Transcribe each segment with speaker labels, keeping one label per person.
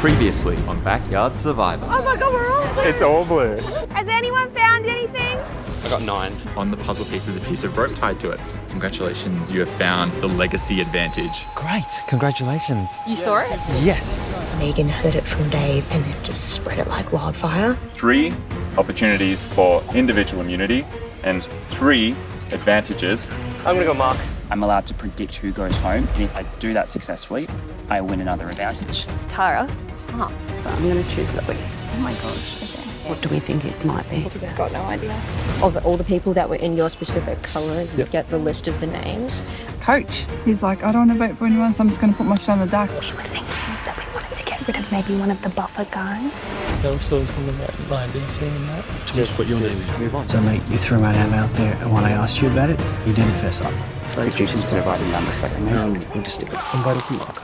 Speaker 1: Previously on Backyard Survivor.
Speaker 2: Oh my god, we're all blue.
Speaker 3: It's all blue.
Speaker 2: Has anyone found anything?
Speaker 3: I got 9.
Speaker 1: On the puzzle piece is a piece of rope tied to it. Congratulations, you have found the legacy advantage.
Speaker 4: Great, congratulations.
Speaker 2: You saw it?
Speaker 4: Yes.
Speaker 5: Megan heard it from Dave and then just spread it like wildfire.
Speaker 3: 3 opportunities for individual immunity and 3 advantages.
Speaker 6: I'm gonna go Mark. I'm allowed to predict who goes home, and if I do that successfully, I win another advantage.
Speaker 2: Tara.
Speaker 7: But I'm going to choose Zoe. Oh my gosh, okay. What do we think it might be?
Speaker 2: Got no idea.
Speaker 5: Of all the people that were in your specific colour, you get the list of the names.
Speaker 8: Coach, he's like, I don't want to vote for anyone, so I'm just going to put my shot in the dark.
Speaker 5: We were thinking that we wanted to get rid of maybe one of the buffer guys.
Speaker 9: There was something about Ryan seeing that.
Speaker 4: Just put your name in. Move on.
Speaker 10: So mate, you threw my name out there, and when I asked you about it, you didn't fess up.
Speaker 6: Those duties could have writing down the second name. We'll just stick with it.
Speaker 9: I'm voting for Mark.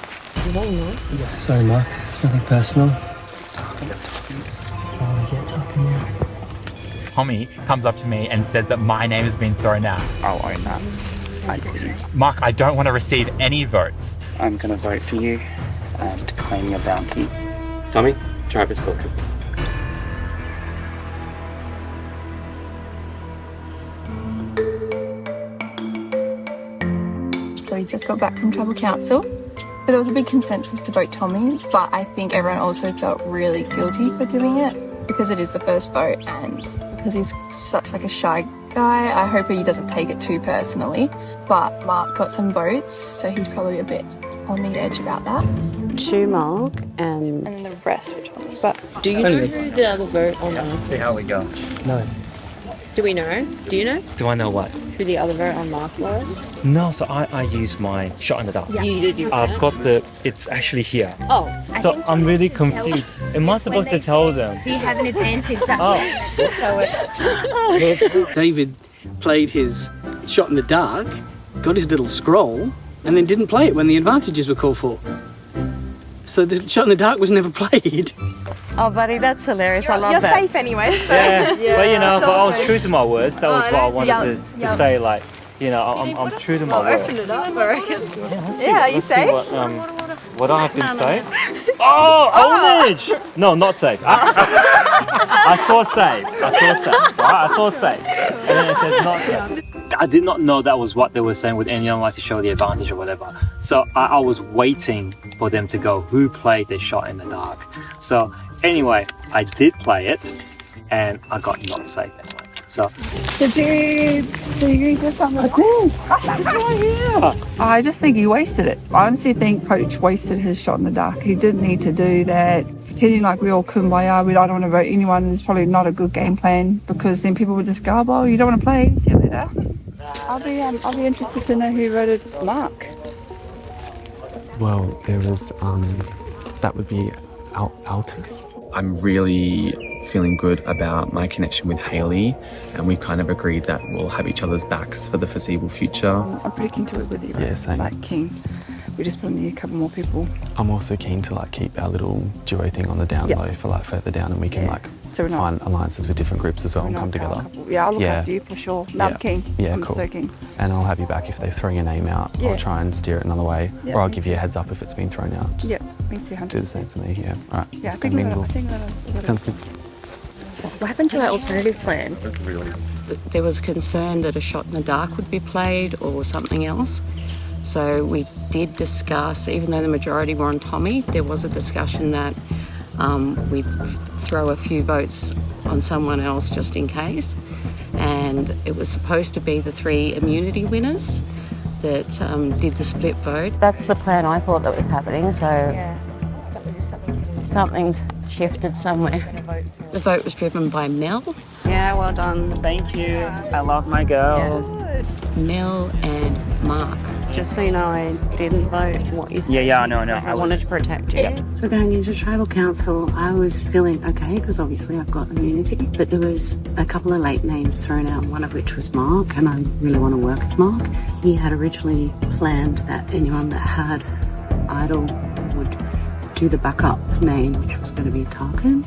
Speaker 10: Yeah.
Speaker 9: Sorry, Mark. It's nothing personal. Oh, yeah, talking now.
Speaker 11: Tommy comes up to me and says that my name has been thrown out.
Speaker 6: I'll own that.
Speaker 11: Mark, I don't want to receive any votes.
Speaker 6: I'm gonna vote for you and claim your bounty.
Speaker 9: Tommy, driver's book.
Speaker 8: So he just got back from tribal council. So there was a big consensus to vote Tommy, but I think everyone also felt really guilty for doing it because it is the first vote and because he's such like a shy guy. I hope he doesn't take it too personally. But Mark got some votes, so he's probably a bit on the edge about that.
Speaker 7: To Mark and
Speaker 2: And then the rest, which ones? But
Speaker 7: do you know who the other vote on Mark?
Speaker 9: See how we go. No.
Speaker 7: Do we know? Do you know
Speaker 9: Do I know what?
Speaker 7: who the other vote on Mark was?
Speaker 9: No, so I use my shot in the dark.
Speaker 7: You did your
Speaker 9: I've got it's actually here.
Speaker 7: Oh,
Speaker 9: So I'm really confused. Am I supposed to tell them?
Speaker 2: you have an advantage.
Speaker 10: David played his shot in the dark, got his little scroll, and then didn't play it when the advantages were called for. So the shot in the dark was never played.
Speaker 7: Oh, buddy, that's hilarious. I love
Speaker 2: You're
Speaker 7: that.
Speaker 2: safe anyway, so.
Speaker 9: Yeah, but you know, but I was true to my words. That was what I wanted to say. Like, you know, I'm true to my words.
Speaker 2: Open it up, I reckon.
Speaker 8: Yeah, are you
Speaker 9: Let's see
Speaker 8: safe?
Speaker 9: what I have been saying. Oh, orange! No, not safe. I saw safe. Right? I saw safe. And then it says not safe. I did not know that was what they were saying with anyone like to show the advantage or whatever. So I was waiting for them to go who played their shot in the dark. So anyway, I did play it and I got not safe anyway. So
Speaker 8: I just think he wasted it. I honestly think Coach wasted his shot in the dark. He didn't need to do that. Pretending like we all kumbaya, I don't want to vote anyone is probably not a good game plan because then people would just go, oh, well, you don't want to play, see you later. I'll be interested to know who voted Mark.
Speaker 4: Well, there was, that would be Altus.
Speaker 12: I'm really feeling good about my connection with Hayley, and we've kind of agreed that we'll have each other's backs for the foreseeable future.
Speaker 8: I'm pretty keen to it with you.
Speaker 4: Yeah, same.
Speaker 8: Like keen. We just put in a couple more people.
Speaker 4: I'm also keen to like keep our little duo thing on the down low for like further down, and we can like find alliances with different groups as well and come together.
Speaker 8: Yeah, I'll look after you for sure. No, I'm keen.
Speaker 4: Yeah,
Speaker 8: I'm
Speaker 4: cool.
Speaker 8: so keen.
Speaker 4: And I'll have you back if they're throwing your name out.
Speaker 8: Yeah.
Speaker 4: I'll try and steer it another way, or I'll give you a heads up if it's been thrown out. Just
Speaker 8: me too. 100%.
Speaker 4: do the same for me. Yeah. All right.
Speaker 8: Yeah,
Speaker 4: Let's go mingle. Sounds good.
Speaker 7: What happened to our alternative plan?
Speaker 5: There was concern that a shot in the dark would be played or something else. So we did discuss, even though the majority were on Tommy, there was a discussion that we'd throw a few votes on someone else just in case. And it was supposed to be the 3 immunity winners that did the split vote.
Speaker 7: That's the plan I thought that was happening, so something's shifted somewhere.
Speaker 5: The vote was driven by Mel.
Speaker 7: Yeah, well done.
Speaker 6: Thank you. I love my girls.
Speaker 5: Mel and Mark.
Speaker 7: Just so you know, I didn't vote what you said.
Speaker 6: Yeah, I know.
Speaker 7: I wanted to protect you.
Speaker 5: So going into tribal council, I was feeling okay because obviously I've got immunity, but there was a couple of late names thrown out, one of which was Mark, and I really want to work with Mark. He had originally planned that anyone that had Idol would do the backup name, which was going to be Tarkin.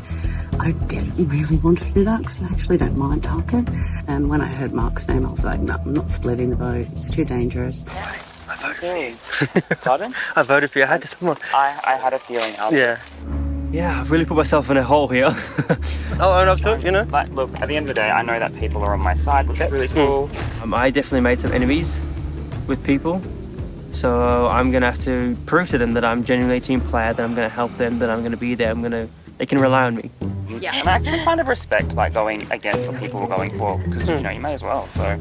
Speaker 5: I didn't really want to do that because I actually don't mind Tarkin. And when I heard Mark's name, I was like, no, I'm not splitting the vote. It's too dangerous.
Speaker 6: I voted for you.
Speaker 9: Pardon?
Speaker 6: I voted for you. I had to someone. I had a feeling.
Speaker 9: Yeah.
Speaker 13: Yeah, I've really put myself in a hole here. I'll own up to it, you know?
Speaker 6: Like, look, at the end of the day, I know that people are on my side, which is really cool.
Speaker 13: I definitely made some enemies with people. So I'm gonna have to prove to them that I'm genuinely a team player, that I'm gonna help them, that I'm gonna be there, they can rely on me.
Speaker 6: Yeah. And I actually kind of respect like going against what people were going for, because you know, you may as well. So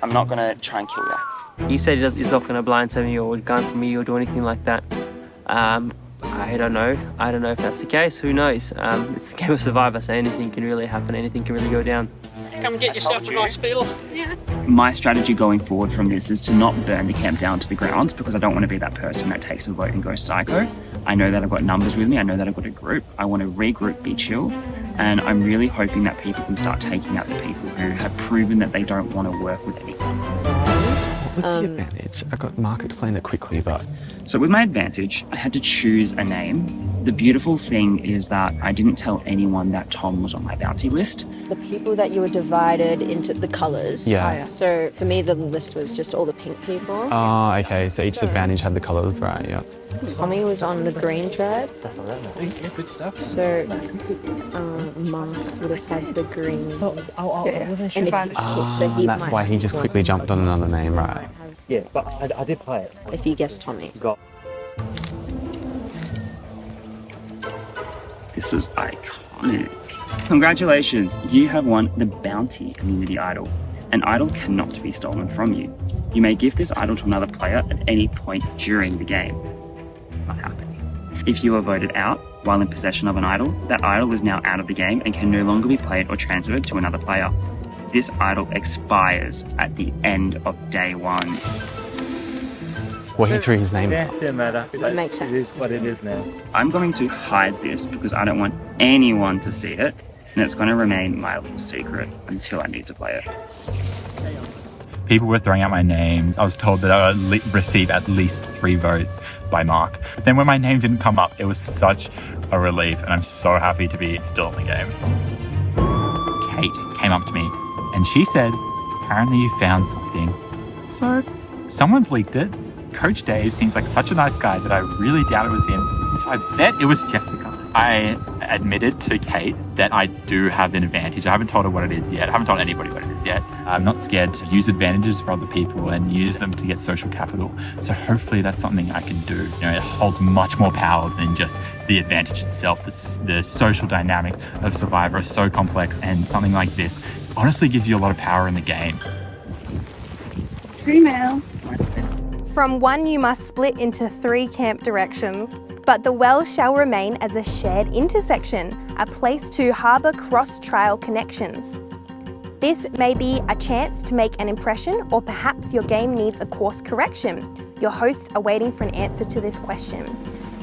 Speaker 6: I'm not gonna try and kill you.
Speaker 13: He said he's not gonna blindside me or gun for me or do anything like that. I don't know. I don't know if that's the case. Who knows? It's a game of Survivor, so anything can really happen. Anything can really go down.
Speaker 10: Come get yourself a nice feel.
Speaker 6: My strategy going forward from this is to not burn the camp down to the ground, because I don't want to be that person that takes a vote and goes psycho. I know that I've got numbers with me. I know that I've got a group. I want to regroup, be chill. And I'm really hoping that people can start taking out the people who have proven that they don't want to work with anyone.
Speaker 4: What was the advantage? I got Mark explain it quickly, but...
Speaker 6: So with my advantage, I had to choose a name. The beautiful thing is that I didn't tell anyone that Tom was on my bounty list.
Speaker 7: The people that you were divided into the colours.
Speaker 4: Yeah.
Speaker 7: So for me, the list was just all the pink people.
Speaker 4: Oh, okay. So each advantage had the colours, right? Yeah.
Speaker 7: Tommy was on the green tribe.
Speaker 10: Good stuff.
Speaker 7: So Mark would have had the green. So
Speaker 9: I wasn't sure.
Speaker 4: That's why he just quickly jumped on another name, right?
Speaker 9: Yeah, but I did play it.
Speaker 7: If you guessed Tommy.
Speaker 6: This is iconic. Congratulations, you have won the Bounty Community Idol. An idol cannot be stolen from you. You may give this idol to another player at any point during the game. Not happening. If you are voted out while in possession of an idol, that idol is now out of the game and can no longer be played or transferred to another player. This idol expires at the end of day 1.
Speaker 4: Well, he threw his name
Speaker 9: Yeah,
Speaker 4: out.
Speaker 9: it didn't matter.
Speaker 7: It makes sense.
Speaker 9: It is what it is now.
Speaker 6: I'm going to hide this because I don't want anyone to see it, and it's going to remain my little secret until I need to play it.
Speaker 1: People were throwing out my names. I was told that I would receive at least 3 votes by Mark. But then when my name didn't come up, it was such a relief, and I'm so happy to be still in the game. Kate came up to me and she said, apparently you found something. So someone's leaked it. Coach Dave seems like such a nice guy that I really doubt it was him. So I bet it was Jessica. I admitted to Kate that I do have an advantage. I haven't told her what it is yet. I haven't told anybody what it is yet. I'm not scared to use advantages for other people and use them to get social capital. So hopefully that's something I can do. You know, it holds much more power than just the advantage itself. The social dynamics of Survivor are so complex, and something like this honestly gives you a lot of power in the game.
Speaker 14: Female. From 1 you must split into 3 camp directions, but the well shall remain as a shared intersection, a place to harbour cross-trail connections. This may be a chance to make an impression, or perhaps your game needs a course correction. Your hosts are waiting for an answer to this question.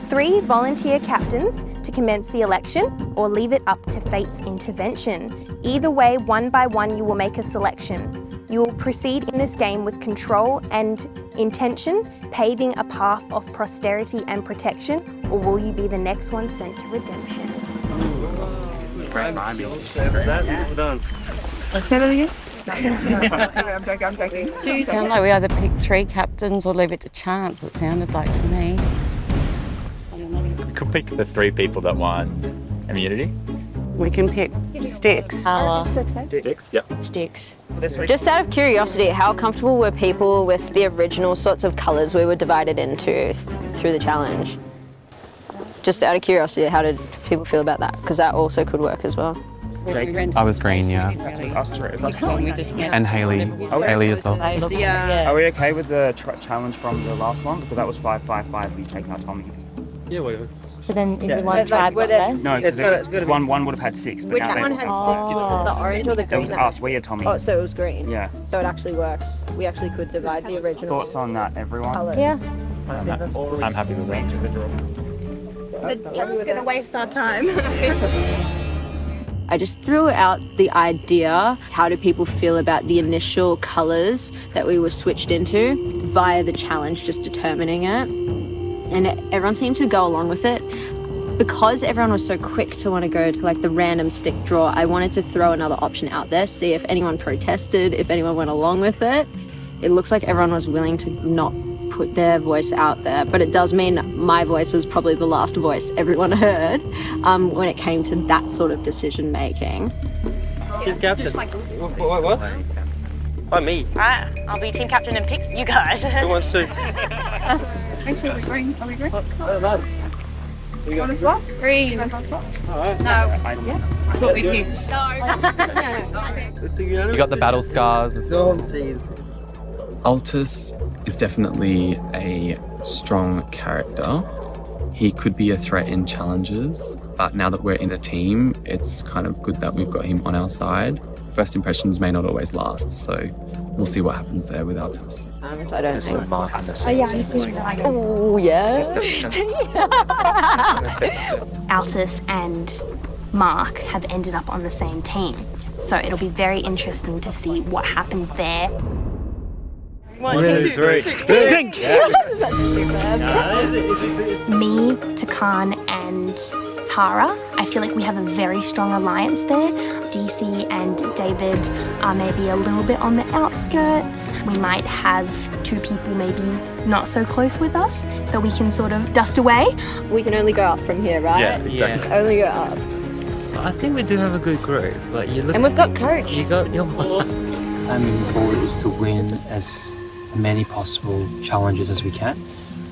Speaker 14: 3 volunteer captains to commence the election, or leave it up to fate's intervention. Either way, one by one you will make a selection. You will proceed in this game with control and intention, paving a path of prosperity and protection, or will you be the next one sent to redemption?
Speaker 13: Great rhyming. Well done.
Speaker 7: Say that again?
Speaker 8: I'm joking.
Speaker 15: Do you sound like we either pick 3 captains or leave it to chance, it sounded like to me.
Speaker 1: We could pick the 3 people that won immunity.
Speaker 7: We can pick Sticks.
Speaker 1: Sticks? Yep.
Speaker 7: Sticks. Just out of curiosity, how comfortable were people with the original sorts of colours we were divided into through the challenge? Just out of curiosity, how did people feel about that? Because that also could work as well.
Speaker 4: I was green, yeah. And Hayley. Hayley as well.
Speaker 6: Are we okay with the challenge from the last one? Because that was 5-5-5. We taken our Tommy.
Speaker 10: Yeah, whatever.
Speaker 15: But then is one tribe not there?
Speaker 6: No, because one would have had 6. But
Speaker 7: Which
Speaker 6: now
Speaker 7: one had 6? The orange or the green?
Speaker 6: That was us. We had Tommy.
Speaker 7: Oh, so it was green.
Speaker 6: Yeah.
Speaker 7: So it we works. We actually could divide the original.
Speaker 6: Thoughts on that, everyone?
Speaker 7: Colours.
Speaker 15: Yeah.
Speaker 1: I'm happy with that.
Speaker 14: We're just gonna waste our time.
Speaker 7: I just threw out the idea, how do people feel about the initial colours that we were switched into via the challenge, just determining it. And everyone seemed to go along with it. Because everyone was so quick to want to go to like the random stick draw, I wanted to throw another option out there, see if anyone protested, if anyone went along with it. It looks like everyone was willing to not put their voice out there, but it does mean my voice was probably the last voice everyone heard when it came to that sort of decision making.
Speaker 6: Team captain. What? Oh, me.
Speaker 16: Alright, I'll be team captain and pick you guys.
Speaker 6: Who wants to?
Speaker 8: Actually, we're green. Are we green?
Speaker 6: Oh, no.
Speaker 8: What is what? Green.
Speaker 6: Alright.
Speaker 8: No. That's what we picked.
Speaker 4: You got the battle scars as well.
Speaker 12: Altus is definitely a strong character. He could be a threat in challenges, but now that we're in a team, it's kind of good that we've got him on our side. First impressions may not always last, so we'll see what happens there with Altus.
Speaker 7: I don't think.
Speaker 4: Mark in the same team.
Speaker 7: Oh, yeah.
Speaker 16: Altus and Mark have ended up on the same team, so it'll be very interesting to see what happens there.
Speaker 6: 1, 2, 3.
Speaker 16: Me, Takan, and Tara, I feel like we have a very strong alliance there. DC and David are maybe a little bit on the outskirts. We might have 2 people maybe not so close with us that we can sort of dust away.
Speaker 7: We can only go up from here, right?
Speaker 6: Yeah, exactly.
Speaker 7: Only go up.
Speaker 13: I think we do have a good group. Like you look,
Speaker 7: And we've got Coach.
Speaker 13: You got your.
Speaker 17: Our moving forward is to win as many possible challenges as we can,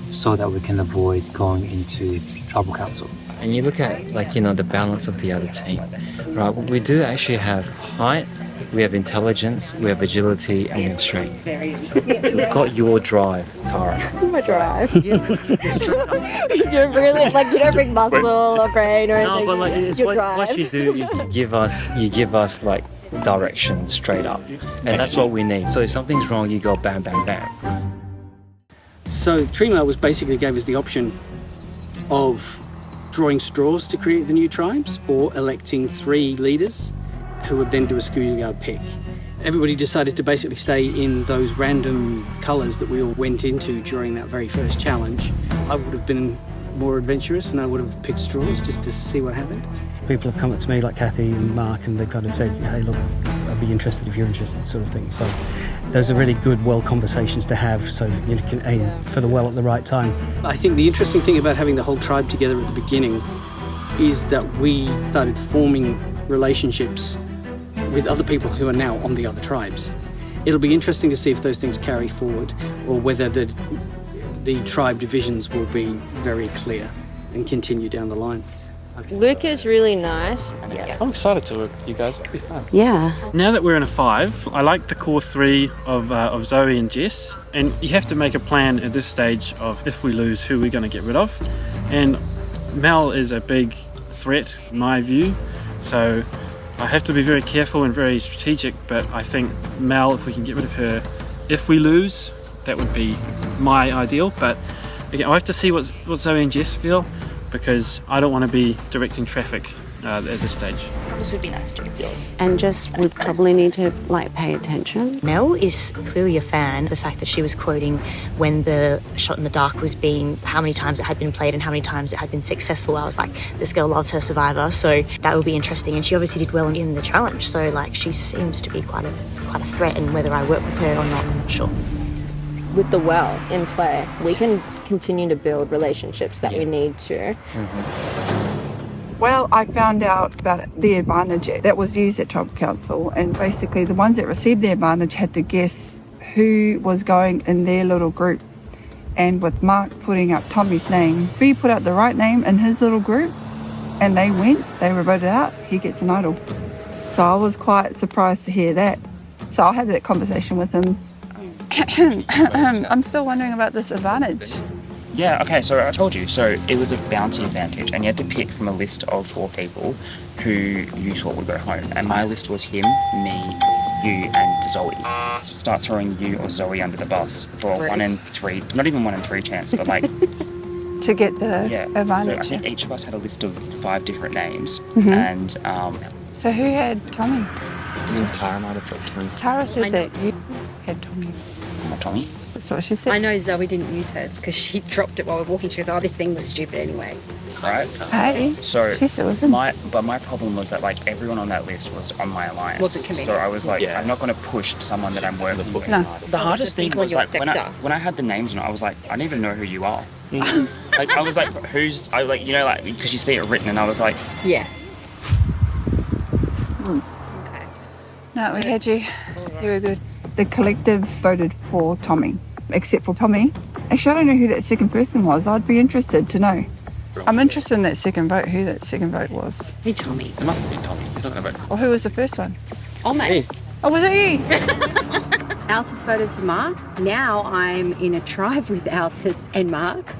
Speaker 17: so that we can avoid going into tribal council.
Speaker 13: And you look at the balance of the other team, right? We do actually have height, we have intelligence, we have agility, and we have strength. We've got your drive, Tara.
Speaker 7: My drive. You don't really you don't bring muscle or brain or anything.
Speaker 13: No, but it's what you do is you give us direction straight up, and that's what we need. So if something's wrong, you go bam, bam, bam.
Speaker 10: So Trima was basically gave us the option of drawing straws to create the new tribes or electing 3 leaders who would then do a schoolyard pick. Everybody decided to basically stay in those random colours that we all went into during that very first challenge. I would have been more adventurous and I would have picked straws just to see what happened. People have come up to me like Kathy and Mark and they kind of said, hey look, I'd be interested if you're interested, sort of thing. So those are really good well conversations to have, so you can aim for the well at the right time. I think the interesting thing about having the whole tribe together at the beginning is that we started forming relationships with other people who are now on the other tribes. It'll be interesting to see if those things carry forward or whether the tribe divisions will be very clear and continue down the line.
Speaker 7: Luke is really nice.
Speaker 4: Yeah. I'm excited to work with you guys. It'll be fun.
Speaker 7: Yeah.
Speaker 18: Now that we're in a 5, I like the core 3 of Zoe and Jess, and you have to make a plan at this stage of if we lose, who we're going to get rid of. And Mel is a big threat in my view, so I have to be very careful and very strategic, but I think Mel, if we can get rid of her, if we lose, that would be my ideal. But again, I have to see what Zoe and Jess feel, because I don't want to be directing traffic at this stage.
Speaker 16: This would be nice too.
Speaker 5: And Jess would probably need to pay attention.
Speaker 16: Mel is clearly a fan. The fact that she was quoting when the shot in the dark was being, how many times it had been played and how many times it had been successful. I was like, this girl loves her Survivor, so that will be interesting. And she obviously did well in the challenge, so she seems to be quite a threat. And whether I work with her or not, I'm not sure.
Speaker 7: With the well in play, we can continue to build relationships that we need to.
Speaker 19: Well, I found out about the advantage that was used at Tribal Council, and basically the ones that received the advantage had to guess who was going in their little group. And with Mark putting up Tommy's name, if he put out the right name in his little group and they were voted out, he gets an idol. So I was quite surprised to hear that. So I'll have that conversation with him. I'm still wondering about this advantage.
Speaker 6: Yeah, okay, so I told you. So it was a bounty advantage, and you had to pick from a list of 4 people who you thought would go home. And my list was him, me, you, and Zoe. Start throwing you or Zoe under the bus for 1 in 3, not even 1 in 3 chance, but
Speaker 19: to get the advantage.
Speaker 6: So I think each of us had a list of 5 different names,
Speaker 19: Mhm.
Speaker 6: and
Speaker 19: So who had Tommy?
Speaker 4: Tara might have put Tommy.
Speaker 19: Tara said that you had Tommy.
Speaker 6: Tommy?
Speaker 19: That's what she said.
Speaker 2: I know Zoe didn't use hers because she dropped it while we were walking. She goes, oh, this thing was stupid anyway.
Speaker 6: Right?
Speaker 19: Hey,
Speaker 6: So
Speaker 19: she still wasn't.
Speaker 6: my problem was that like everyone on that list was on my alliance.
Speaker 2: Wasn't committed.
Speaker 6: So I was like, I'm not going to push someone that I'm working with.
Speaker 19: No.
Speaker 6: The hardest thing
Speaker 2: people in
Speaker 6: was
Speaker 2: your
Speaker 6: like when I had the names on it, I was like, I don't even know who you are. Like I was like, who's? I like because you see it written, and I was like,
Speaker 2: Yeah.
Speaker 19: No, we had you. You were good. The collective voted for Tommy, except for Tommy. Actually, I don't know who that second person was. I'd be interested to know. I'm interested in that second vote, who that second vote was.
Speaker 2: Be Tommy.
Speaker 3: It must have been Tommy. He's not going to vote.
Speaker 19: Or who was the first one?
Speaker 2: Oh, mate.
Speaker 19: Oh, was it you?
Speaker 5: Altus voted for Mark. Now I'm in a tribe with Altus and Mark.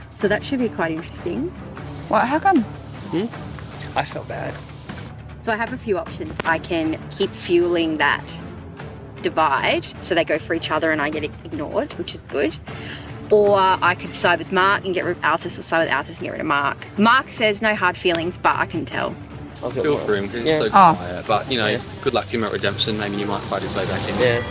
Speaker 5: So that should be quite interesting.
Speaker 19: What, how come?
Speaker 6: I felt bad.
Speaker 5: So I have a few options. I can keep fueling that divide so they go for each other and I get ignored, which is good. Or I could side with Mark and get rid of Altus, or side with Altus and get rid of Mark. Mark says no hard feelings, but I can tell.
Speaker 12: I feel for him because he's so quiet. But, you know, good luck to him at redemption. Maybe you might fight his way back in.
Speaker 13: Yeah.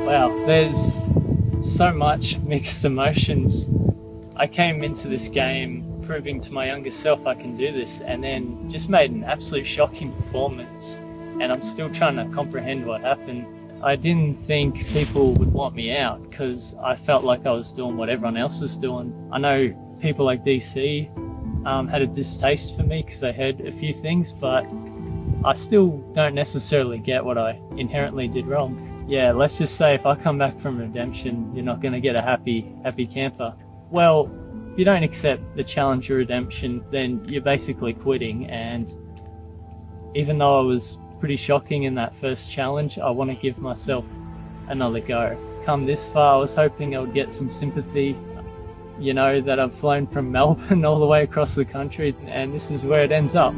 Speaker 20: Wow, there's so much mixed emotions. I came into this game proving to my younger self I can do this, and then just made an absolute shocking performance, and I'm still trying to comprehend what happened. I didn't think people would want me out because I felt like I was doing what everyone else was doing. I know people like DC had a distaste for me because I heard a few things, but I still don't necessarily get what I inherently did wrong. Yeah, let's just say if I come back from redemption, you're not going to get a happy camper. Well, if you don't accept the challenge of redemption, then you're basically quitting. And even though I was pretty shocking in that first challenge, I want to give myself another go. Come this far, I was hoping I would get some sympathy, you know, that I've flown from Melbourne all the way across the country, and this is where it ends up.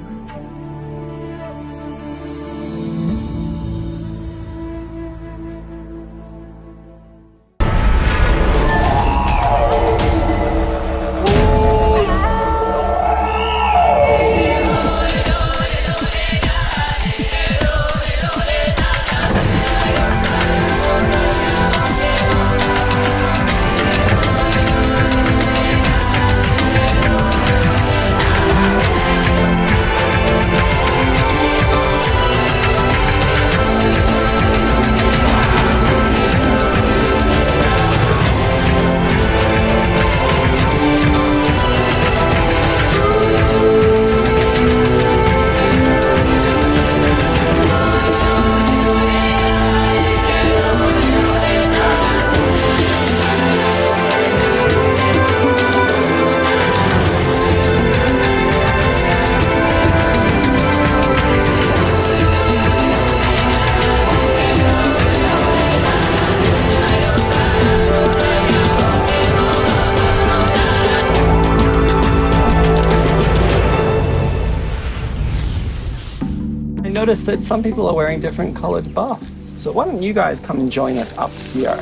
Speaker 10: I noticed that some people are wearing different coloured buffs. So why don't you guys come and join us up here?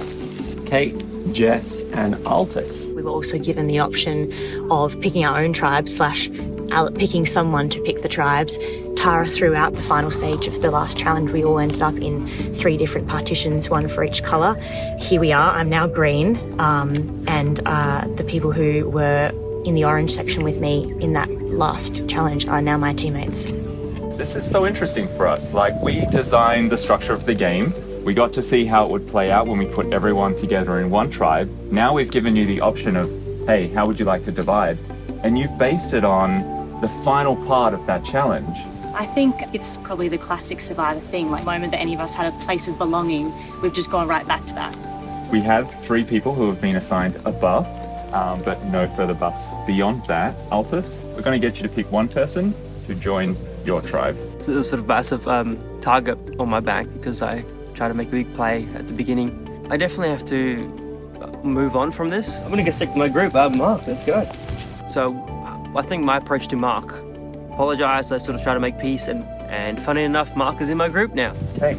Speaker 10: Kate, Jess, and Altus.
Speaker 21: We were also given the option of picking our own tribe / picking someone to pick the tribes. Tara threw out the final stage of the last challenge. We all ended up in 3 different partitions, one for each colour. Here we are. I'm now green, and the people who were in the orange section with me in that last challenge are now my teammates.
Speaker 3: This is so interesting for us. Like, we designed the structure of the game. We got to see how it would play out when we put everyone together in one tribe. Now we've given you the option of, hey, how would you like to divide? And you've based it on the final part of that challenge.
Speaker 22: I think it's probably the classic Survivor thing, like the moment that any of us had a place of belonging, we've just gone right back to that.
Speaker 3: We have 3 people who have been assigned a buff, but no further buffs beyond that. Altus, we're going to get you to pick one person to join your tribe.
Speaker 13: It's a sort of massive target on my back because I try to make a big play at the beginning. I definitely have to move on from this.
Speaker 6: I'm going to get stick to my group. Mark, let's go.
Speaker 13: So I think my approach to Mark, apologise, I sort of try to make peace, and funny enough, Mark is in my group now.
Speaker 3: Okay.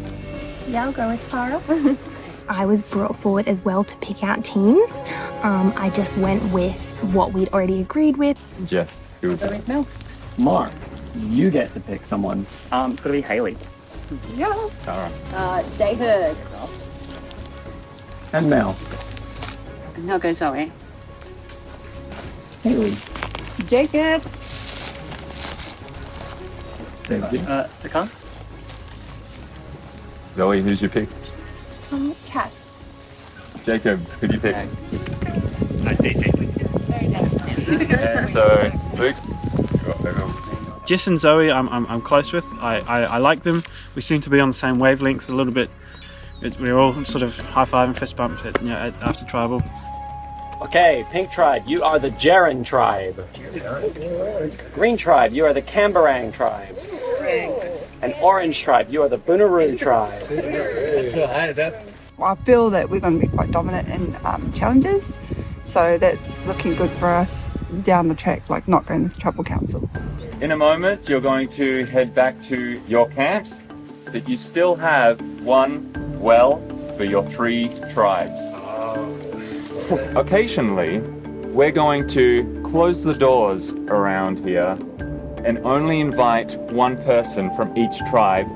Speaker 16: Yeah, I'll go with Tara. I was brought forward as well to pick out teams. I just went with what we'd already agreed with.
Speaker 3: Jess, Who would
Speaker 6: Zoe, Mel. Mark, you get to pick someone. Could it be Haley?
Speaker 2: Yeah.
Speaker 3: Tara.
Speaker 2: David.
Speaker 6: And Mel.
Speaker 22: I'll go Zoe.
Speaker 6: Haley.
Speaker 19: Jacob.
Speaker 6: David. Takan?
Speaker 3: Zoe, who's your pick?
Speaker 19: Cat.
Speaker 3: Jacob, who do you pick?
Speaker 6: DC.
Speaker 3: And so, Luke.
Speaker 18: Jess and Zoe, I'm close with. I like them. We seem to be on the same wavelength a little bit. We're all sort of high-fiving, fist bumps after tribal.
Speaker 9: Okay, Pink Tribe, you are the Jaren Tribe. Green Tribe, you are the Camberang Tribe. And Orange Tribe, you are the Bunaroo Tribe.
Speaker 19: I feel that we're going to be quite dominant in challenges, so that's looking good for us down the track, like not going to the Tribal Council.
Speaker 3: In a moment, you're going to head back to your camps, but you still have one well for your 3 tribes. Occasionally, we're going to close the doors around here and only invite one person from each tribe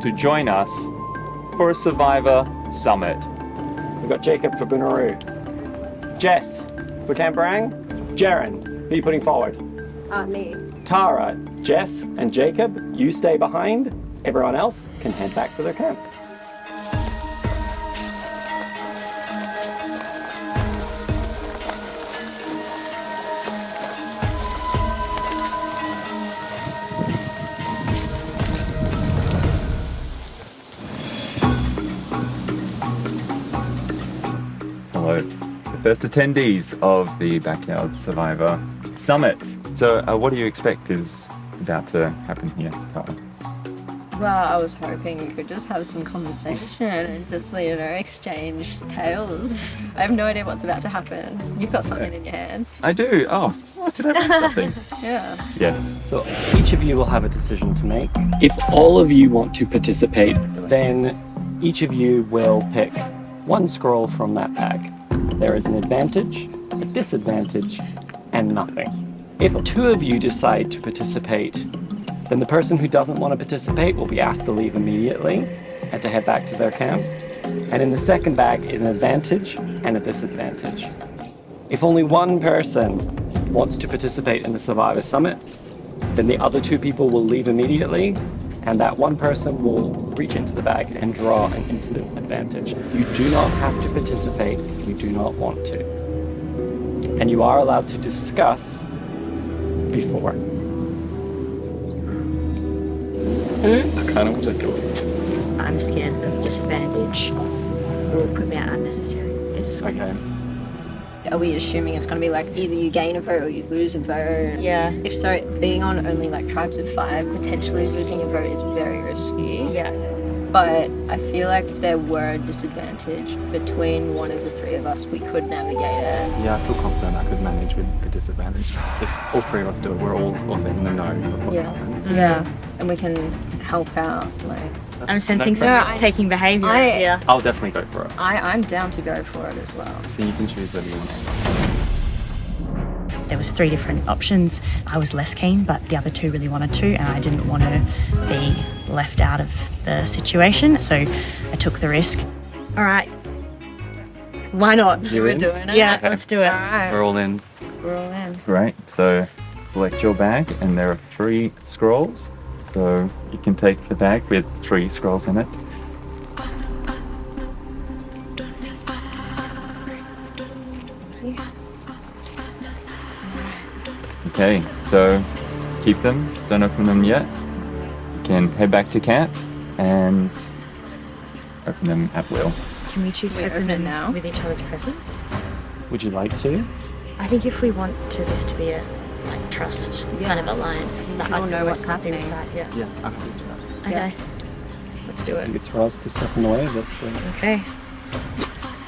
Speaker 3: to join us for a Survivor Summit.
Speaker 9: We've got Jacob for Bunaroo. Jess for Camberang. Jaren, who are you putting forward?
Speaker 2: Me.
Speaker 9: Tara, Jess, and Jacob, you stay behind. Everyone else can head back to their camps.
Speaker 3: Hello, the first attendees of the Backyard Survivor Summit. So what do you expect is about to happen here, Tara?
Speaker 7: Well, I was hoping we could just have some conversation and just, exchange tales. I have no idea what's about to happen. You've got something in your hands.
Speaker 3: I do. Oh, did I bring something?
Speaker 7: Yeah.
Speaker 3: Yes.
Speaker 9: So each of you will have a decision to make. If all of you want to participate, then each of you will pick one scroll from that bag. There is an advantage, a disadvantage, and nothing. If 2 of you decide to participate, then the person who doesn't want to participate will be asked to leave immediately and to head back to their camp. And in the second bag is an advantage and a disadvantage. If only one person wants to participate in the Survivor Summit, then the other 2 people will leave immediately, and that one person will reach into the bag and draw an instant advantage. You do not have to participate if you do not want to. And you are allowed to discuss before.
Speaker 4: I kind of want to do it.
Speaker 21: I'm scared of disadvantage. It will put me at unnecessary risk.
Speaker 3: Okay.
Speaker 7: Are we assuming it's going to be either you gain a vote or you lose a vote?
Speaker 21: Yeah.
Speaker 7: If so, being on only tribes of 5, potentially losing a vote is very risky.
Speaker 21: Yeah.
Speaker 7: But I feel like if there were a disadvantage between one of the 3 of us, we could navigate it.
Speaker 4: Yeah, I feel confident I could manage with the disadvantage. If all 3 of us do it, we're all sort of in the know of what's happening.
Speaker 7: Yeah. And we can help out.
Speaker 21: I'm sensing some risk-taking behaviour here.
Speaker 4: I'll definitely go for it.
Speaker 7: I'm down to go for it as well.
Speaker 4: So you can choose whether you want
Speaker 21: There was 3 different options. I was less keen, but the other 2 really wanted to, and I didn't want to be left out of the situation, so I took the risk. All right. Why not?
Speaker 3: We're
Speaker 7: doing it?
Speaker 21: Yeah,
Speaker 3: Okay.
Speaker 21: let's do it.
Speaker 7: All right.
Speaker 4: We're all in.
Speaker 7: We're all in.
Speaker 3: Great. So select your bag, and there are 3 scrolls. So you can take the bag with 3 scrolls in it. Okay, so keep them, don't open them yet. You can head back to camp and open them at will.
Speaker 21: Can we choose to open them now with each other's presence?
Speaker 9: Would you like to?
Speaker 21: I think if we want this to be a trust kind of alliance, that
Speaker 7: all know what's happening.
Speaker 21: Yeah.
Speaker 4: Yeah, I'm happy to do that.
Speaker 21: Okay. Let's do
Speaker 9: I
Speaker 21: it.
Speaker 9: think it's for us to step in the way of this.
Speaker 21: Okay.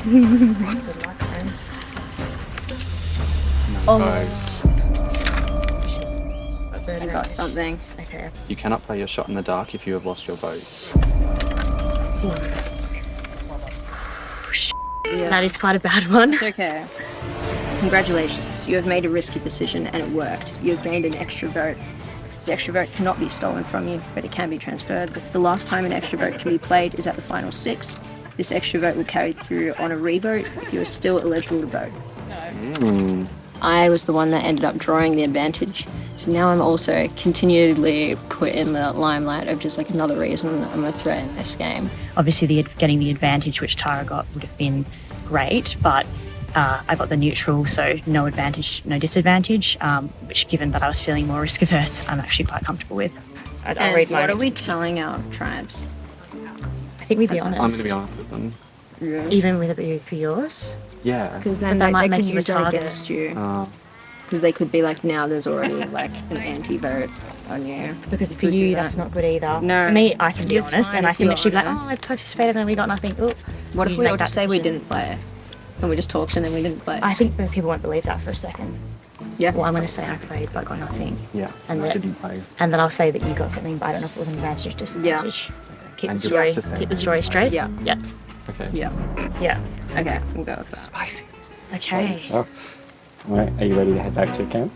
Speaker 21: Good luck, friends.
Speaker 7: I got something.
Speaker 21: Okay.
Speaker 4: You cannot play your shot in the dark if you have lost your vote.
Speaker 7: Yeah.
Speaker 21: That is quite a bad one.
Speaker 7: It's okay. Congratulations, you have made a risky decision and it worked. You have gained an extra vote. The extra vote cannot be stolen from you, but it can be transferred. The last time an extra vote can be played is at the final 6. This extra vote will carry through on a revote if you are still eligible to vote. I was the one that ended up drawing the advantage. So now I'm also continually put in the limelight of just like another reason I'm a threat in this game.
Speaker 21: Obviously, getting the advantage which Tara got would have been great, but I got the neutral, so no advantage, no disadvantage, which given that I was feeling more risk averse, I'm actually quite comfortable with.
Speaker 7: And what are we telling our tribes?
Speaker 21: I think we'd be honest.
Speaker 12: I'm going to be honest with them.
Speaker 7: Yeah.
Speaker 21: Even with it for yours?
Speaker 12: Yeah.
Speaker 7: Because then
Speaker 21: they
Speaker 7: might
Speaker 21: make
Speaker 7: could
Speaker 21: you a
Speaker 7: use that
Speaker 21: target.
Speaker 7: against you. Because they could be like, now there's already like an anti-vote on you.
Speaker 21: Because for you, that's not good either.
Speaker 7: No.
Speaker 21: For me, I can be
Speaker 7: It's
Speaker 21: honest,
Speaker 7: fine
Speaker 21: and I
Speaker 7: if
Speaker 21: think
Speaker 7: you're
Speaker 21: that she'd be like,
Speaker 7: honest.
Speaker 21: oh, I participated and we got nothing. Oh.
Speaker 7: What if
Speaker 21: You
Speaker 7: we
Speaker 21: make
Speaker 7: all
Speaker 21: that
Speaker 7: just say we
Speaker 21: decision.
Speaker 7: didn't play? And we just talked and then we didn't play?
Speaker 21: I think that people won't believe that for a second.
Speaker 7: Yeah.
Speaker 21: Well, I'm going to say I played but got nothing.
Speaker 12: Yeah,
Speaker 21: And
Speaker 12: I
Speaker 21: that,
Speaker 12: didn't play.
Speaker 21: and then I'll say that you got something, but I don't know if it was an advantage or disadvantage. Keep,
Speaker 12: And
Speaker 21: the
Speaker 12: just
Speaker 21: story,
Speaker 12: to say
Speaker 21: keep the
Speaker 12: that.
Speaker 21: story straight?
Speaker 7: Yeah.
Speaker 21: Yeah.
Speaker 12: Okay.
Speaker 7: Yeah.
Speaker 21: Yeah.
Speaker 7: Okay, we'll go with that.
Speaker 12: Spicy.
Speaker 21: Okay.
Speaker 9: So, all right, are you ready to head back to camp?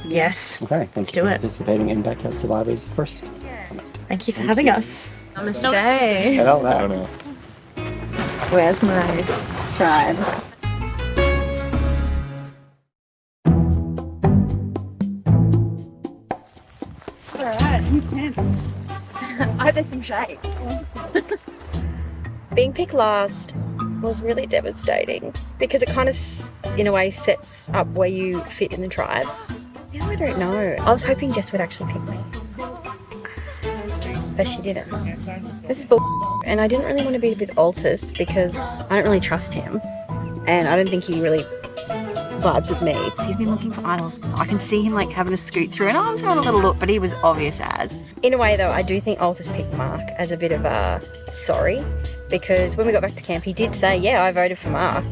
Speaker 21: Yes.
Speaker 9: Okay, thanks
Speaker 21: do
Speaker 9: for
Speaker 21: it.
Speaker 9: participating in Backyard Survivors first summit.
Speaker 21: Thank you for having us.
Speaker 7: Namaste.
Speaker 9: Hello there.
Speaker 7: Where's my tribe?
Speaker 8: Alright, you can. I hope there's some shade.
Speaker 2: Being picked last was really devastating because it kind of, in a way, sets up where you fit in the tribe. Yeah, I don't know. I was hoping Jess would actually pick me, but she didn't. This is bull, and I didn't really want to be with Altus because I don't really trust him, and I don't think he really vibes with me. He's been looking for idols. I can see him like having a scoot through, and I was having a little look, but he was obvious as. In a way, though, I do think Altus picked Mark as a bit of a sorry, because when we got back to camp, he did say, "Yeah, I voted for Mark."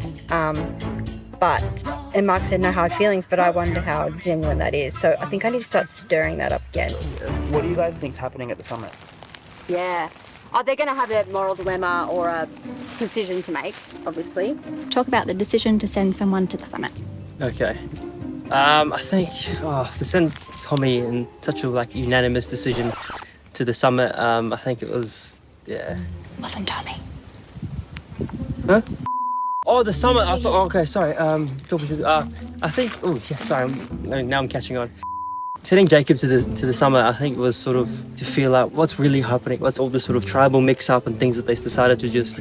Speaker 2: And Mark said no hard feelings, but I wonder how genuine that is. So I think I need to start stirring that up again.
Speaker 6: What do you guys think's happening at the summit?
Speaker 2: Yeah. Oh, they're going to have a moral dilemma or a decision to make, obviously.
Speaker 22: Talk about the decision to send someone to the summit.
Speaker 13: Okay. I think to send Tommy in such a like unanimous decision to the summit, I think it was
Speaker 22: Wasn't Tommy.
Speaker 13: Huh? Oh, the summit. I thought. Oh, okay, sorry. Talking to. I think. Oh, yeah. Sorry. Now I'm catching on. Sending Jacob to the summit, I think, was sort of to feel out what's really happening. What's all the sort of tribal mix-up and things that they decided to just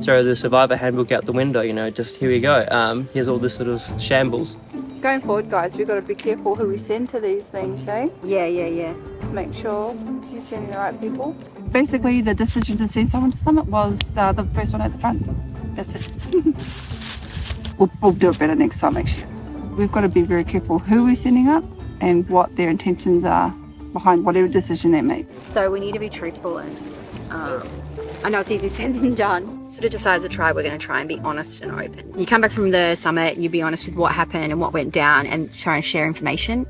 Speaker 13: throw the survivor handbook out the window. Just here we go. Here's all this sort of shambles.
Speaker 19: Going forward, guys, we've got to be careful who we send to these things, eh?
Speaker 2: Yeah.
Speaker 19: Make sure we send the right people. Basically, the decision to send someone to summit was the first one at the front. That's it. We'll do it better next time, actually. We've got to be very careful who we're sending up and what their intentions are behind whatever decision they make.
Speaker 2: So we need to be truthful and I know it's easy said than done. Sort of decide as a tribe we're going to try and be honest and open. You come back from the summit, you be honest with what happened and what went down and try and share information.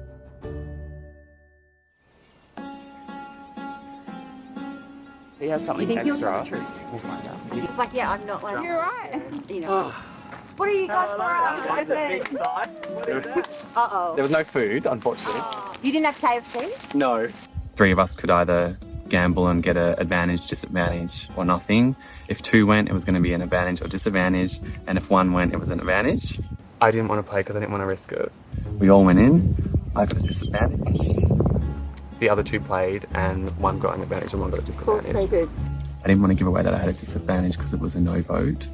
Speaker 6: He has something
Speaker 2: You think he'll
Speaker 6: extra.
Speaker 2: tell the truth?
Speaker 6: We'll find out.
Speaker 2: It's like, yeah, I'm not like...
Speaker 19: You're right.
Speaker 2: You know. What are you guys for?
Speaker 6: That's a big sign. What is that?
Speaker 2: Uh-oh.
Speaker 9: There was no food, unfortunately.
Speaker 2: You didn't have KFC?
Speaker 9: No.
Speaker 12: 3 of us could either gamble and get an advantage, disadvantage, or nothing. If 2 went, it was going to be an advantage or disadvantage, and if 1 went, it was an advantage.
Speaker 4: I didn't want to play because I didn't want to risk it.
Speaker 12: We all went in. I got a disadvantage.
Speaker 4: The other 2 played and 1 got an advantage and 1 got a disadvantage.
Speaker 2: Good.
Speaker 12: I didn't want to give away that I had a disadvantage because it was a no vote,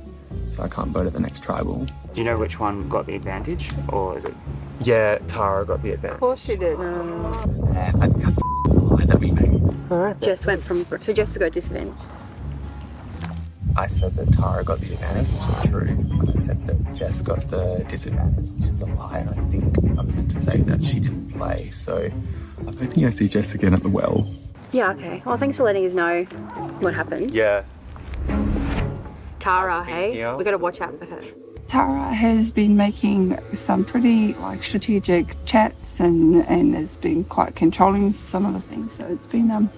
Speaker 12: so I can't vote at the next tribal.
Speaker 6: Do you know which one got the advantage, or is it?
Speaker 4: Yeah, Tara got the advantage.
Speaker 19: Of course she did.
Speaker 12: And I think that's the lie that we made.
Speaker 2: Jess went from... So Jess got disadvantage.
Speaker 12: I said that Tara got the advantage, which is true, but I said that Jess got the disadvantage, which is a lie. And I think I was meant to say that she didn't play, so I'm hoping I see Jess again at the well.
Speaker 2: Yeah, okay. Well, thanks for letting us know what happened.
Speaker 4: Yeah.
Speaker 2: Tara, hey? We got to watch out for her.
Speaker 19: Tara has been making some pretty strategic chats and has been quite controlling some of the things. So it's been I'm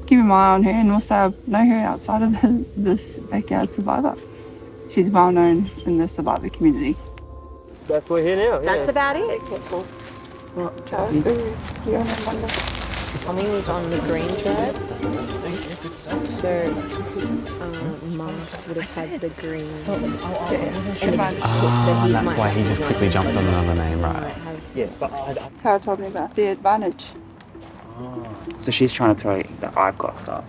Speaker 19: keeping my eye on her, and also I know her outside of this Backyard Survivor. She's well known in the Survivor community.
Speaker 13: That's we're here now.
Speaker 2: That's about it.
Speaker 7: Tommy was on the green tribe, so Mark would have had the green.
Speaker 4: That's why he just quickly jumped on another name, right?
Speaker 13: Yeah, but
Speaker 19: Tara told me about the advantage.
Speaker 6: So she's trying to throw the I've got stuff.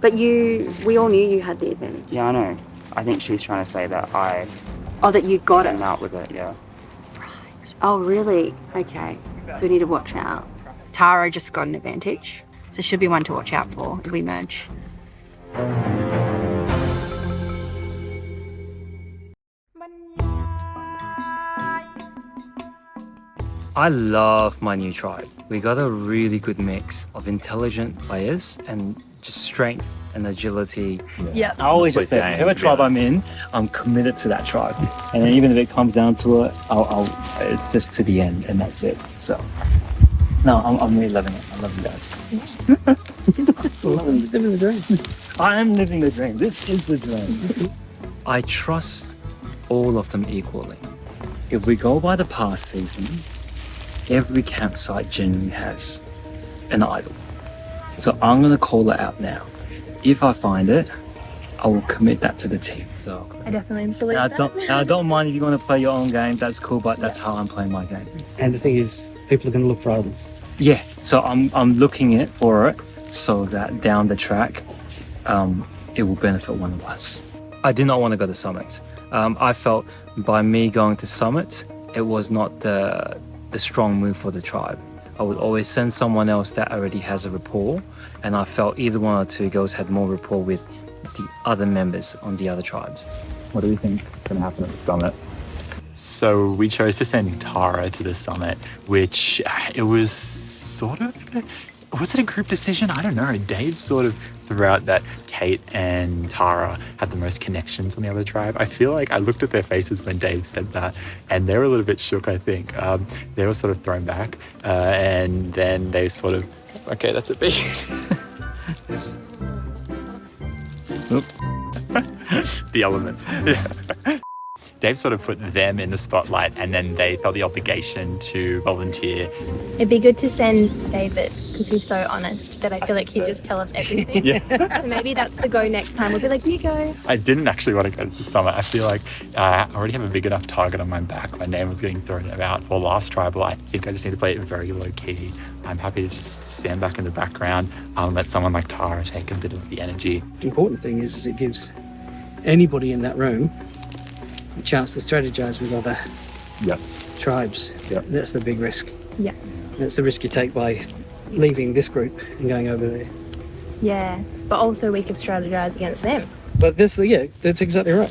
Speaker 2: But we all knew you had the advantage.
Speaker 6: Yeah, I know. I think she's trying to say that I
Speaker 2: Oh, that you got it.
Speaker 6: came out with it, yeah.
Speaker 2: Oh, really? Okay. So we need to watch out. Tara just got an advantage. So should be one to watch out for if we merge.
Speaker 9: I love my new tribe. We got a really good mix of intelligent players and just strength and agility.
Speaker 2: Yeah.
Speaker 13: I always just say, whatever tribe I'm in, I'm committed to that tribe. And then even if it comes down to it, it's just to the end, and that's it. So, no, I'm really loving it. I love you guys. Living the dream. I am living the dream. This is the dream.
Speaker 9: I trust all of them equally. If we go by the past season, every campsite genuinely has an idol. So I'm going to call it out now. If I find it, I will commit that to the team. So
Speaker 16: I definitely believe that.
Speaker 13: I don't mind if you want to play your own game, that's cool, but that's how I'm playing my game.
Speaker 10: And the thing is, people are going to look for idols.
Speaker 13: Yeah, so I'm looking it for it so that down the track, it will benefit one of us. I did not want to go to Summit. I felt by me going to Summit, it was not the strong move for the tribe. I would always send someone else that already has a rapport, and I felt either one or two girls had more rapport with the other members on the other tribes.
Speaker 3: What do you think is going to happen at the summit?
Speaker 1: So we chose to send Tara to the summit, which it was sort of, was it a group decision? I don't know. Dave sort of threw out that Kate and Tara had the most connections on the other tribe. I feel like I looked at their faces when Dave said that, and they were a little bit shook, I think. They were sort of thrown back, and then they sort of, okay, that's a big... The elements. Yeah. Dave sort of put them in the spotlight, and then they felt the obligation to volunteer.
Speaker 16: It'd be good to send David because he's so honest that I feel like he'd just tell us everything.
Speaker 1: Yeah.
Speaker 16: So maybe that's the go next time. We'll be like, you go.
Speaker 1: I didn't actually want to go to the summit. I feel like I already have a big enough target on my back. My name was getting thrown about for last tribal. I think I just need to play it very low key. I'm happy to just stand back in the background, let someone like Tara take a bit of the energy.
Speaker 10: The important thing is it gives anybody in that room a chance to strategize with other tribes. That's the big risk.
Speaker 16: Yeah.
Speaker 10: That's the risk you take by leaving this group and going over there.
Speaker 16: Yeah, but also we could strategize against them.
Speaker 10: But that's exactly right.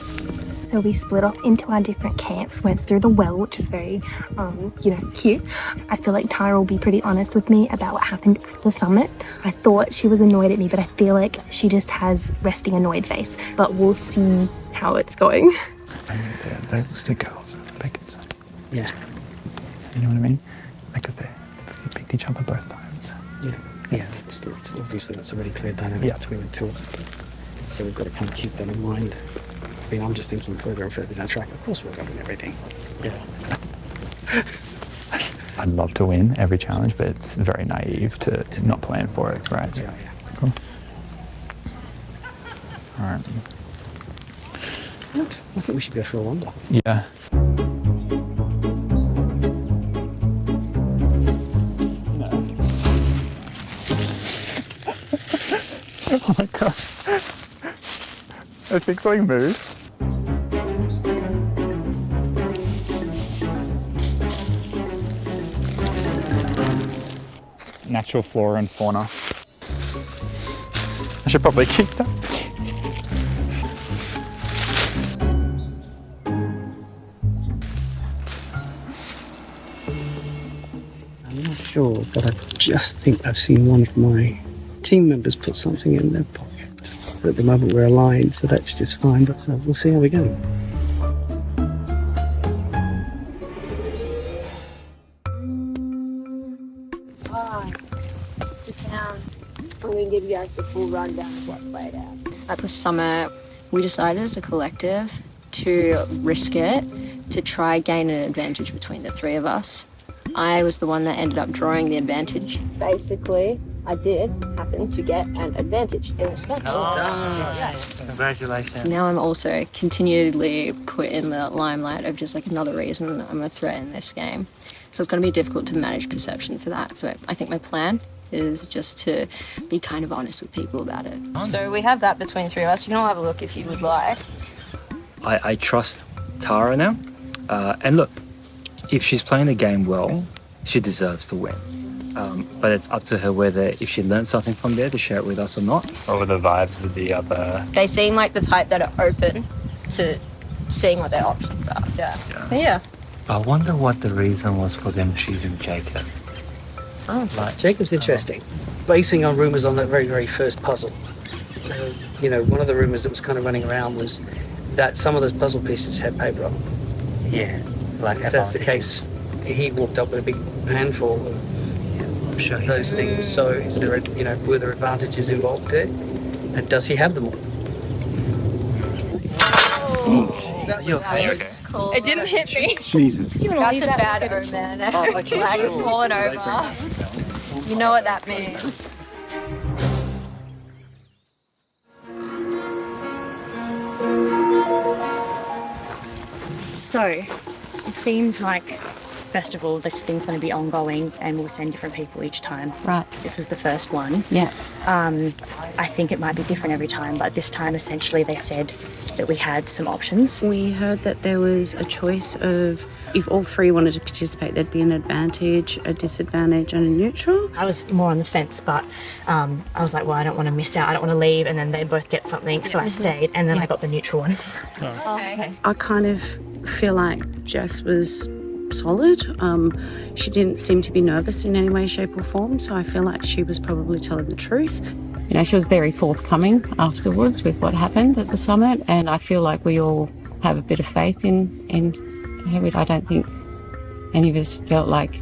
Speaker 16: So we split off into our different camps, went through the well, which is very, cute. I feel like Tara will be pretty honest with me about what happened at the summit. I thought she was annoyed at me, but I feel like she just has resting annoyed face. But we'll see how it's going.
Speaker 1: Those the girls are the big ones.
Speaker 10: Yeah.
Speaker 1: You know what I mean? Because they picked each other both times.
Speaker 10: Yeah, it's obviously that's a really clear dynamic between the two of them. So we've got to kind of keep that in mind. I mean, I'm just thinking further and further down the track. Of course we're going to win everything. Yeah.
Speaker 1: I'd love to win every challenge, but it's very naive to not plan for it, right?
Speaker 10: Yeah.
Speaker 1: Cool. All right.
Speaker 10: What? I think we should go for a wander.
Speaker 1: Yeah. Oh my god. I think something moved. Natural flora and fauna. I should probably keep that.
Speaker 10: I'm not sure, but I just think I've seen one of my team members put something in their pocket. At the moment we're aligned, so that's just fine, but we'll see how we go.
Speaker 7: I'm going to give you guys the full rundown of what played out.
Speaker 22: At the summit, we decided as a collective to risk it to try gain an advantage between the three of us. I was the one that ended up drawing the advantage. Basically, I did happen to get an advantage in this game.
Speaker 17: Congratulations.
Speaker 22: Now I'm also continually put in the limelight of just like another reason I'm a threat in this game. So it's going to be difficult to manage perception for that. So I think my plan is just to be kind of honest with people about it. So we have that between the three of us. You can all have a look if you would like.
Speaker 17: I trust Tara now. And look, if she's playing the game well, she deserves to win. But it's up to her whether if she learned something from there to share it with us or not.
Speaker 4: What were the vibes of the other?
Speaker 22: They seem like the type that are open to seeing what their options are. Yeah. But yeah.
Speaker 17: I wonder what the reason was for them choosing Jacob.
Speaker 10: Oh, right. Jacob's interesting. Basing our rumours on that very, very first puzzle. You know, one of the rumours that was kind of running around was that some of those puzzle pieces had paper on them.
Speaker 17: Yeah. Like
Speaker 10: if that's the case, he walked up with a big handful of those things. So is there, were there advantages involved there? And does he have them all?
Speaker 22: That was cool.
Speaker 14: It didn't hit me.
Speaker 18: Jesus.
Speaker 22: That's a bad omen. Flag is falling over. You know what that means.
Speaker 21: So, it seems like, first of all, this thing's going to be ongoing and we'll send different people each time.
Speaker 5: Right.
Speaker 21: This was the first one.
Speaker 5: Yeah.
Speaker 21: I think it might be different every time, but this time essentially they said that we had some options.
Speaker 5: We heard that there was a choice of if all three wanted to participate, there'd be an advantage, a disadvantage, and a neutral.
Speaker 21: I was more on the fence, but I was like, well, I don't want to miss out. I don't want to leave, and then they both get something, so I stayed, and then I got the neutral one.
Speaker 22: Okay.
Speaker 5: I kind of feel like Jess was solid. She didn't seem to be nervous in any way, shape, or form, so I feel like she was probably telling the truth.
Speaker 11: You know, she was very forthcoming afterwards with what happened at the summit, and I feel like we all have a bit of faith in her. I don't think any of us felt like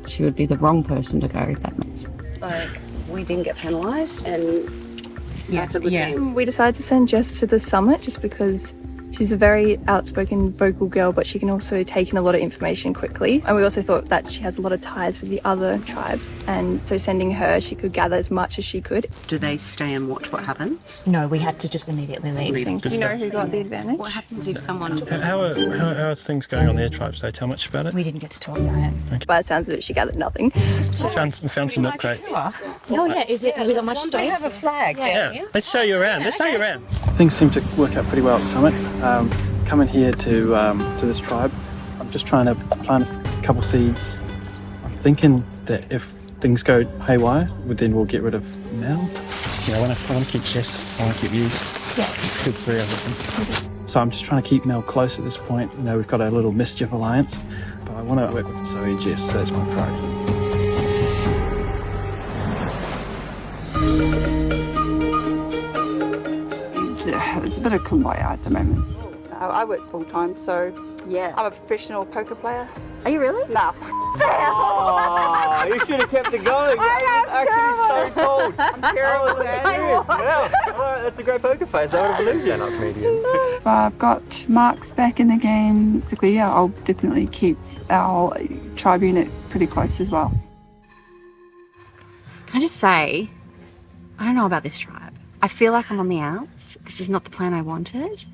Speaker 11: she would be the wrong person to go, if that makes sense.
Speaker 5: Like, we didn't get penalised, and that's a good thing.
Speaker 8: We decided to send Jess to the summit just because she's a very outspoken, vocal girl, but she can also take in a lot of information quickly. And we also thought that she has a lot of ties with the other tribes. And so sending her, she could gather as much as she could.
Speaker 5: Do they stay and watch what happens?
Speaker 21: No, we had to just immediately leave.
Speaker 8: Do you know who got the advantage?
Speaker 5: What happens if someone...
Speaker 18: How are things going on their tribes? They tell much about it?
Speaker 21: We didn't get to talk about it.
Speaker 18: Okay.
Speaker 8: By the sounds of it, she gathered nothing.
Speaker 18: We found some milk crates.
Speaker 21: Oh yeah, is it? Have we got much space?
Speaker 2: We have a flag.
Speaker 18: Yeah, let's show you around. Things seem to work out pretty well at the summit. Coming here to this tribe, I'm just trying to plant a couple seeds. I'm thinking that if things go haywire, then we'll get rid of Mel. Yeah, I want to keep Jess. I want to keep you.
Speaker 8: Yeah.
Speaker 18: It's good for everything. So I'm just trying to keep Mel close at this point. You know, we've got a little mischief alliance, but I want to work with Zoe and Jess. So that's my priority.
Speaker 19: It's a bit of kumbaya at the moment. I work full time, so
Speaker 2: yeah,
Speaker 19: I'm a professional poker player.
Speaker 2: Are you really?
Speaker 19: Nah.
Speaker 9: Oh, you should have kept it going. Actually, so cold.
Speaker 19: I'm terrible.
Speaker 9: That's a great poker face. I would have believed you. Not comedian.
Speaker 19: I've got Mark's back in the game. Basically, yeah, I'll definitely keep our tribe unit pretty close as well.
Speaker 2: Can I just say, I don't know about this tribe. I feel like I'm on the outs. This is not the plan I wanted.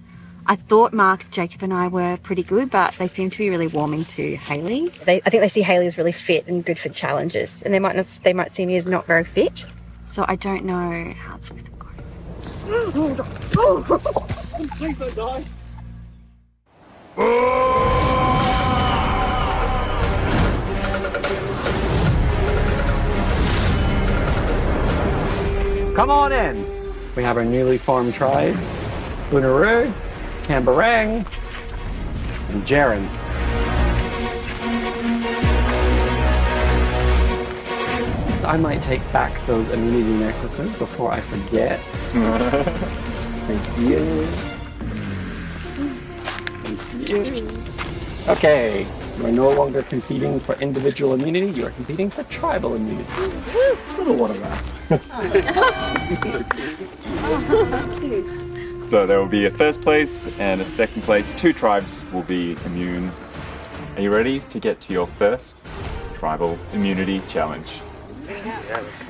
Speaker 2: I thought Mark, Jacob and I were pretty good, but they seem to be really warming to Hayley. I think they see Hayley as really fit and good for challenges, and they might see me as not very fit. So I don't know how it's going to go.
Speaker 9: Please don't die. Come on in. We have our newly formed tribes, Boonaroo, Camberang, and Jaren. I might take back those immunity necklaces before I forget. Thank you. Thank you. Okay, you are no longer competing for individual immunity, you are competing for tribal immunity. Little one of us.
Speaker 3: So there will be a first place and a second place. 2 tribes will be immune. Are you ready to get to your first tribal immunity challenge?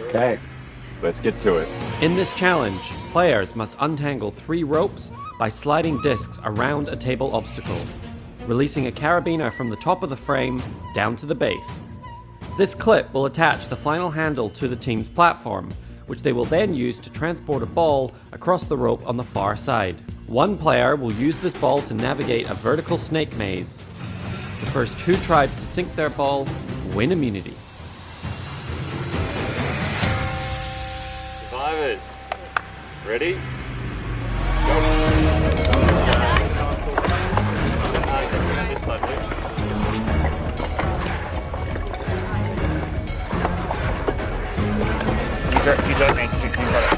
Speaker 3: Okay, let's get to it.
Speaker 15: In this challenge, players must untangle 3 ropes by sliding discs around a table obstacle, releasing a carabiner from the top of the frame down to the base. This clip will attach the final handle to the team's platform, which they will then use to transport a ball across the rope on the far side. One player will use this ball to navigate a vertical snake maze. The first 2 tribes to sink their ball win immunity.
Speaker 3: Survivors, ready? This side, you don't need to. You got it.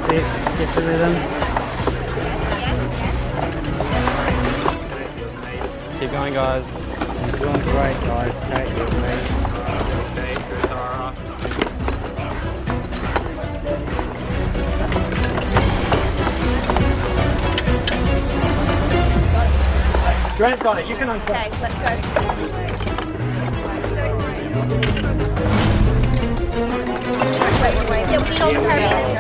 Speaker 10: See it, get the rhythm.
Speaker 15: Keep going, guys.
Speaker 10: You're doing great, guys. Take it, mate.
Speaker 13: Grant's got it, you can unplug.
Speaker 14: Okay, let's go. Wait. Yeah, we need all the carabiners.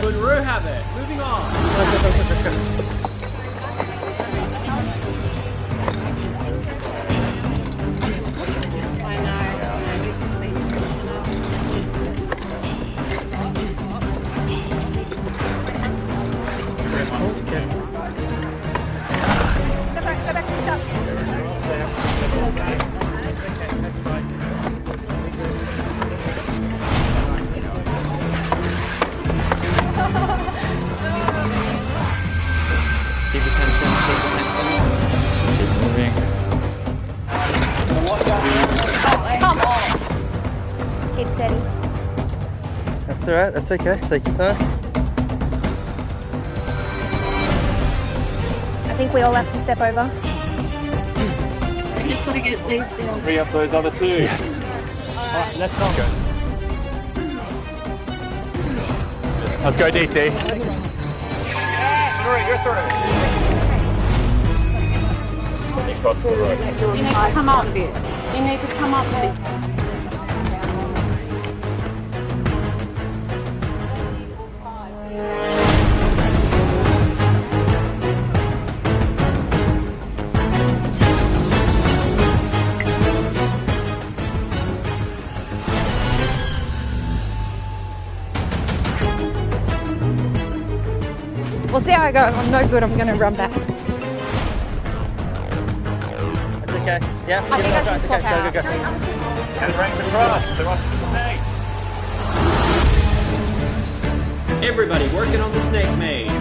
Speaker 13: Good Roo have it. Moving on.
Speaker 15: Keep attention, keep moving.
Speaker 14: Come on. Just keep steady.
Speaker 13: That's alright, that's okay. Take your time.
Speaker 14: I think we all have to step over.
Speaker 11: We just got to get these down.
Speaker 3: Free up those other 2.
Speaker 13: Yes. Alright, let's go.
Speaker 3: Let's go, DC. You're through. You've got to the road.
Speaker 11: You need to come up a bit. You need to come up a bit.
Speaker 14: We'll see how I go. If I'm no good, I'm going to run back.
Speaker 13: That's okay. Yeah,
Speaker 14: I think I should swap out.
Speaker 13: Go.
Speaker 3: And rank across.
Speaker 15: Everybody working on the snake maze.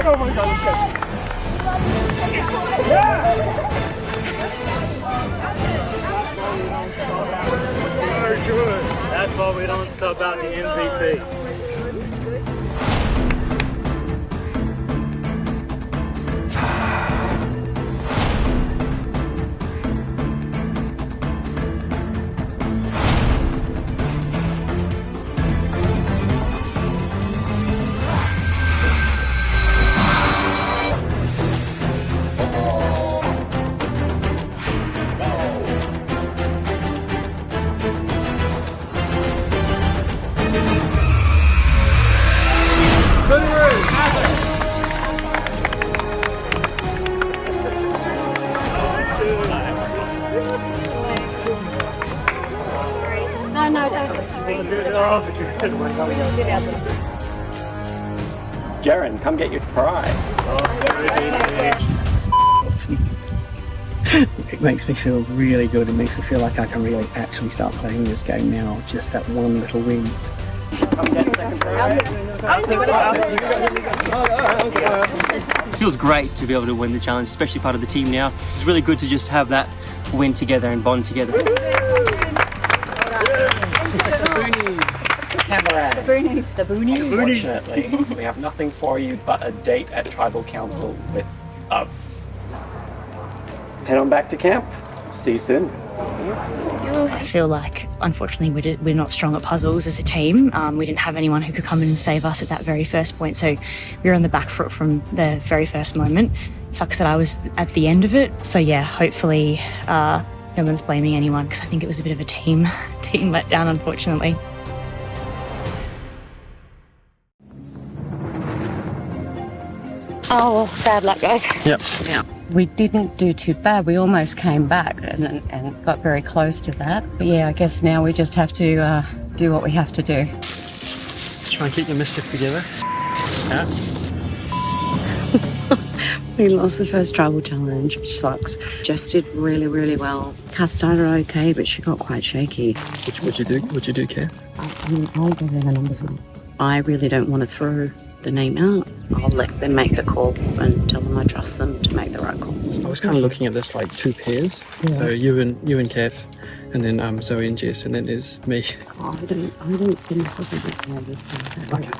Speaker 13: Oh my god, very good. That's why we don't sub out the MVP.
Speaker 6: Jaren, come get your prize.
Speaker 12: Awesome. It makes me feel really good. It makes me feel like I can really actually start playing this game now. Just that one little win.
Speaker 13: It feels great to be able to win the challenge, especially part of the team now. It's really good to just have that win together and bond together.
Speaker 19: The boonies.
Speaker 12: Unfortunately, we have nothing for you but a date at Tribal Council with us.
Speaker 6: Head on back to camp. See you soon.
Speaker 21: I feel like, unfortunately, we're not strong at puzzles as a team. We didn't have anyone who could come in and save us at that very first point, so we were on the back foot from the very first moment. Sucks that I was at the end of it. So yeah, hopefully no one's blaming anyone, because I think it was a bit of a team letdown, unfortunately.
Speaker 11: Oh, well, bad luck, guys.
Speaker 18: Yep.
Speaker 11: Yeah. We didn't do too bad. We almost came back and got very close to that. But yeah, I guess now we just have to do what we have to do.
Speaker 18: Let's try and keep the mischief together. Yeah.
Speaker 5: We lost the first tribal challenge, which sucks. Jess did really, really well. Kath started okay, but she got quite shaky.
Speaker 18: What'd you do? What'd you do, Kath?
Speaker 5: I'll give her the numbers. I really don't want to throw the name out. I'll let them make the call and tell them I trust them to make the right call.
Speaker 18: I was kind of looking at this like two pairs.
Speaker 5: Yeah.
Speaker 18: So you and Kath, and then Zoe and Jess, and then there's me.
Speaker 5: Oh, I don't see myself as a pair with them.
Speaker 18: Okay.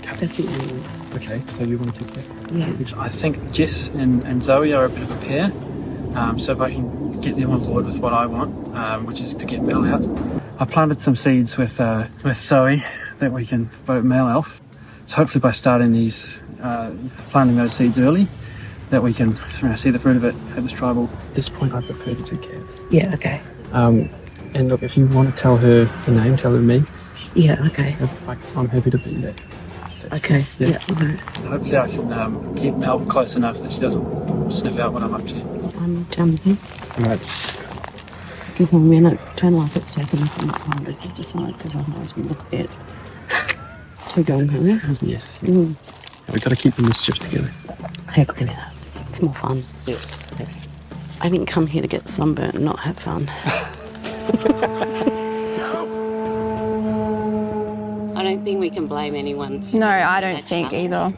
Speaker 5: Definitely.
Speaker 18: Okay, so you want to do Kath?
Speaker 5: Yeah.
Speaker 18: Which I think Jess and Zoe are a bit of a pair. So if I can get them on board with what I want, which is to get Mel out. I planted some seeds with Zoe that we can vote Mel off. So hopefully by starting these, planting those seeds early, that we can see the fruit of it at this tribal. At this point I prefer to do Kath.
Speaker 5: Yeah, okay.
Speaker 18: And look, if you want to tell her the name, tell her me.
Speaker 5: Yeah, okay.
Speaker 18: I'm happy to do that.
Speaker 5: Okay.
Speaker 18: Yeah.
Speaker 5: Okay.
Speaker 18: Hopefully I can keep Mel close enough that she doesn't sniff out what I'm up to.
Speaker 5: I'm done with you.
Speaker 18: Alright.
Speaker 5: Give me a minute. Turn like it's taken us a time to decide, because otherwise we look dead. We're going home.
Speaker 18: Yes.
Speaker 5: Mm.
Speaker 18: We've got to keep the mischief together.
Speaker 5: I agree with that. It's more fun.
Speaker 18: Yes. Yes.
Speaker 5: I didn't come here to get sunburnt and not have fun. I don't think we can blame anyone.
Speaker 8: No, I don't think either.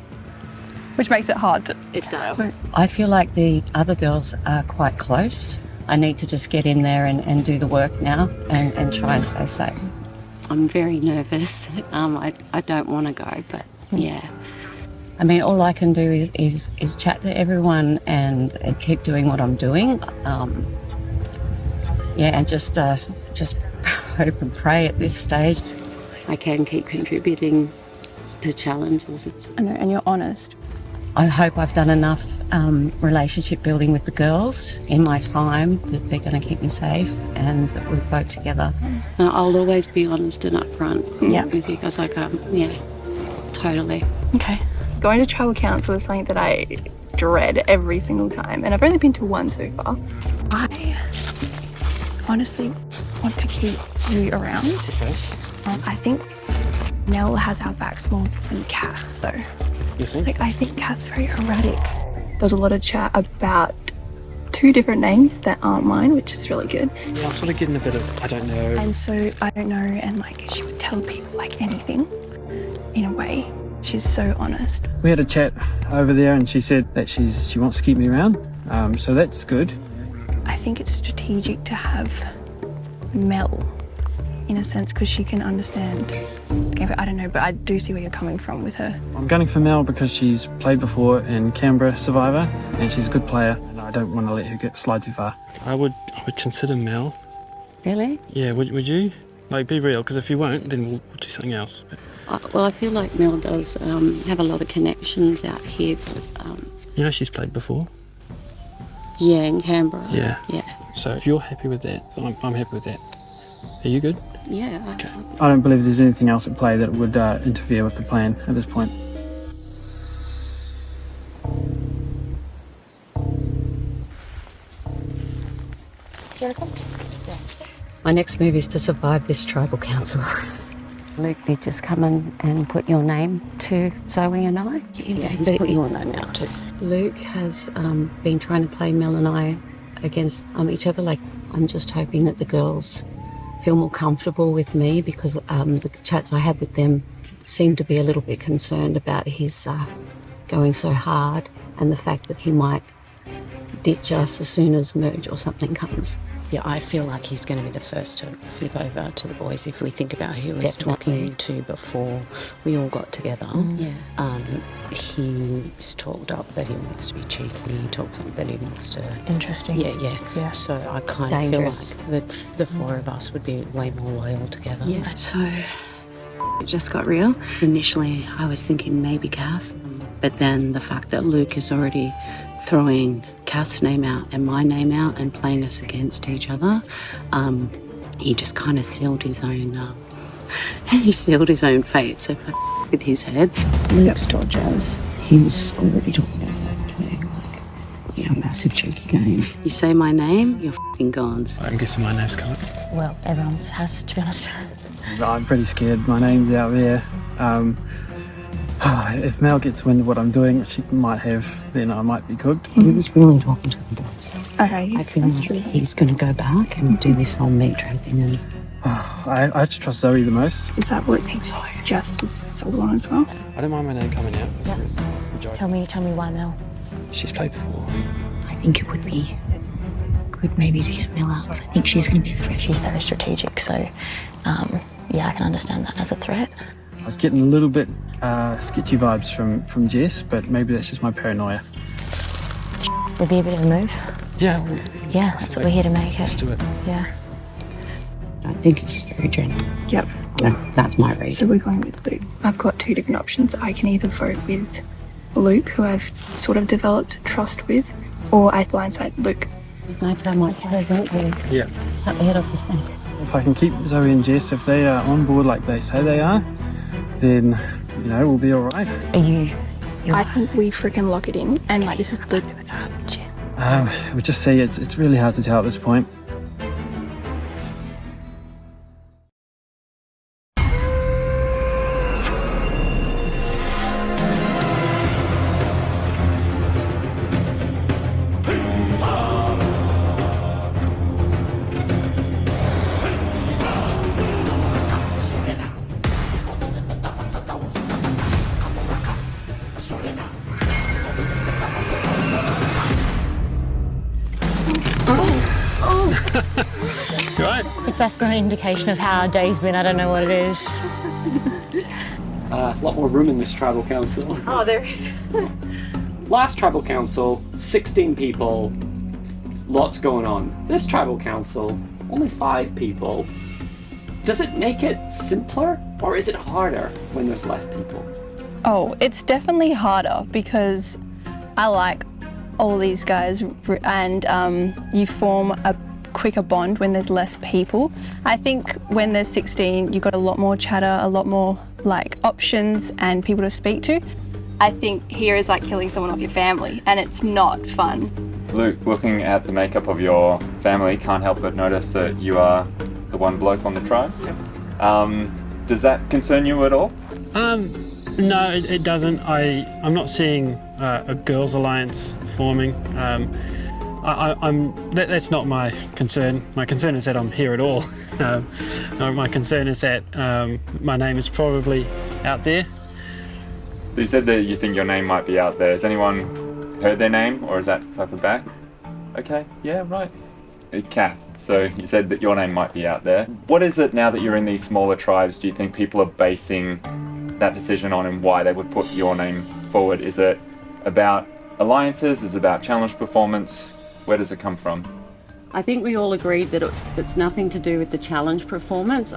Speaker 8: Which makes it hard to tell.
Speaker 11: I feel like the other girls are quite close. I need to just get in there and do the work now and try and stay safe.
Speaker 5: I'm very nervous. I don't want to go, but yeah.
Speaker 11: I mean, all I can do is chat to everyone and keep doing what I'm doing. Yeah, and just hope and pray at this stage.
Speaker 5: I can keep contributing to challenges.
Speaker 8: I know, and you're honest.
Speaker 11: I hope I've done enough relationship building with the girls in my time that they're going to keep me safe and that we'll vote together.
Speaker 5: I'll always be honest and upfront with you guys. Yeah, totally.
Speaker 8: Okay. Going to tribal council is something that I dread every single time, and I've only been to one so far. I honestly want to keep you around.
Speaker 18: Okay.
Speaker 8: I think Nell has our backs more than Kat, though.
Speaker 18: You think?
Speaker 8: Like, I think Kat's very erratic. There's a lot of chat about two different names that aren't mine, which is really good.
Speaker 18: Yeah, I'm sort of getting a bit of, I don't know.
Speaker 8: And so, I don't know, and like, she would tell people like anything, in a way. She's so honest.
Speaker 18: We had a chat over there and she said that she wants to keep me around, so that's good.
Speaker 8: I think it's strategic to have Mel, in a sense, because she can understand. I don't know, but I do see where you're coming from with her.
Speaker 18: I'm gunning for Mel because she's played before in Canberra Survivor and she's a good player and I don't want to let her slide too far. I would consider Mel.
Speaker 5: Really?
Speaker 18: Yeah, would you? Like, be real, because if you won't, then we'll do something else.
Speaker 5: Well, I feel like Mel does have a lot of connections out here. But,
Speaker 18: you know she's played before?
Speaker 5: Yeah, in Canberra.
Speaker 18: Yeah.
Speaker 5: Yeah.
Speaker 18: So if you're happy with that, I'm happy with that. Are you good?
Speaker 5: Yeah.
Speaker 18: Okay. I don't believe there's anything else at play that would interfere with the plan at this point.
Speaker 11: My next move is to survive this tribal council. Luke did just come in and put your name to Zoe and I.
Speaker 5: Yeah, he's put your name out too.
Speaker 11: Luke has been trying to play Mel and I against each other. Like, I'm just hoping that the girls feel more comfortable with me, because the chats I had with them seemed to be a little bit concerned about his going so hard, and the fact that he might ditch us as soon as merge or something comes.
Speaker 5: Yeah, I feel like he's going to be the first to flip over to the boys if we think about who he was talking to before we all got together. He's talked up that he wants to be cheeky, he talks up that he wants to...
Speaker 21: Interesting.
Speaker 5: Yeah. So I kind of feel like the four of us would be way more loyal together.
Speaker 11: Yes.
Speaker 5: So it just got real. Initially, I was thinking maybe Kath, but then the fact that Luke is already throwing Kath's name out and my name out and playing us against each other, he just kind of sealed his own fate. So with his head, Luke's told Jazz he's already talking about us playing like a massive cheeky game. You say my name, you're f***ing gone.
Speaker 12: I'm guessing my name's coming.
Speaker 21: Well, everyone's has, to be honest.
Speaker 12: I'm pretty scared. My name's out there. If Mel gets wind of what I'm doing, which she might have, then I might be cooked.
Speaker 5: He was really talking to the boys.
Speaker 8: Okay,
Speaker 5: I feel like he's going to go back and do this whole meat trade thing. And
Speaker 12: I actually trust Zoe the most.
Speaker 8: Is that what Jess was sold on as well?
Speaker 4: I don't mind my name coming out.
Speaker 21: Tell me why Mel.
Speaker 4: She's played before.
Speaker 21: I think it would be good maybe to get Mel out, because I think she's going to be a threat. She's very strategic, so yeah, I can understand that as a threat.
Speaker 12: I was getting a little bit sketchy vibes from Jess, but maybe that's just my paranoia.
Speaker 21: Would be a bit of a move.
Speaker 4: Yeah.
Speaker 21: Yeah, that's what we're here to make it.
Speaker 4: Let's do it.
Speaker 21: Yeah.
Speaker 5: I think it's very general.
Speaker 8: Yep.
Speaker 5: That's my read.
Speaker 8: So we're going with Luke. I've got two different options. I can either vote with Luke, who I've sort of developed trust with, or I blindside Luke.
Speaker 11: I might carry vote with
Speaker 12: Yeah.
Speaker 11: cut the head off the snake.
Speaker 12: If I can keep Zoe and Jess, if they are on board like they say they are, then, we'll be all right.
Speaker 21: Are you?
Speaker 8: I think we freaking lock it in, and like this is the...
Speaker 12: We'll just see. It's really hard to tell at this point.
Speaker 21: If that's not an indication of how our day's been, I don't know what it is.
Speaker 9: A lot more room in this tribal council.
Speaker 21: Oh, there is.
Speaker 9: Last tribal council, 16 people, lots going on. This tribal council, only 5 people. Does it make it simpler, or is it harder when there's less people?
Speaker 8: Oh, it's definitely harder because I like all these guys, and you form a quicker bond when there's less people. I think when there's 16, you've got a lot more chatter, a lot more like options and people to speak to. I think here is like killing someone off your family, and it's not fun.
Speaker 3: Luke, looking at the makeup of your family, can't help but notice that you are the one bloke on the tribe. Does that concern you at all?
Speaker 18: No, it doesn't. I'm not seeing a girls' alliance forming. That's not my concern. My concern is that I'm here at all. My concern is that my name is probably out there.
Speaker 3: So you said that you think your name might be out there. Has anyone heard their name, or is that circled back? Okay, yeah, right. Kath, so you said that your name might be out there. What is it now that you're in these smaller tribes, do you think people are basing that decision on, and why they would put your name forward? Is it about alliances? Is it about challenge performance? Where does it come from?
Speaker 11: I think we all agreed that it's nothing to do with the challenge performance.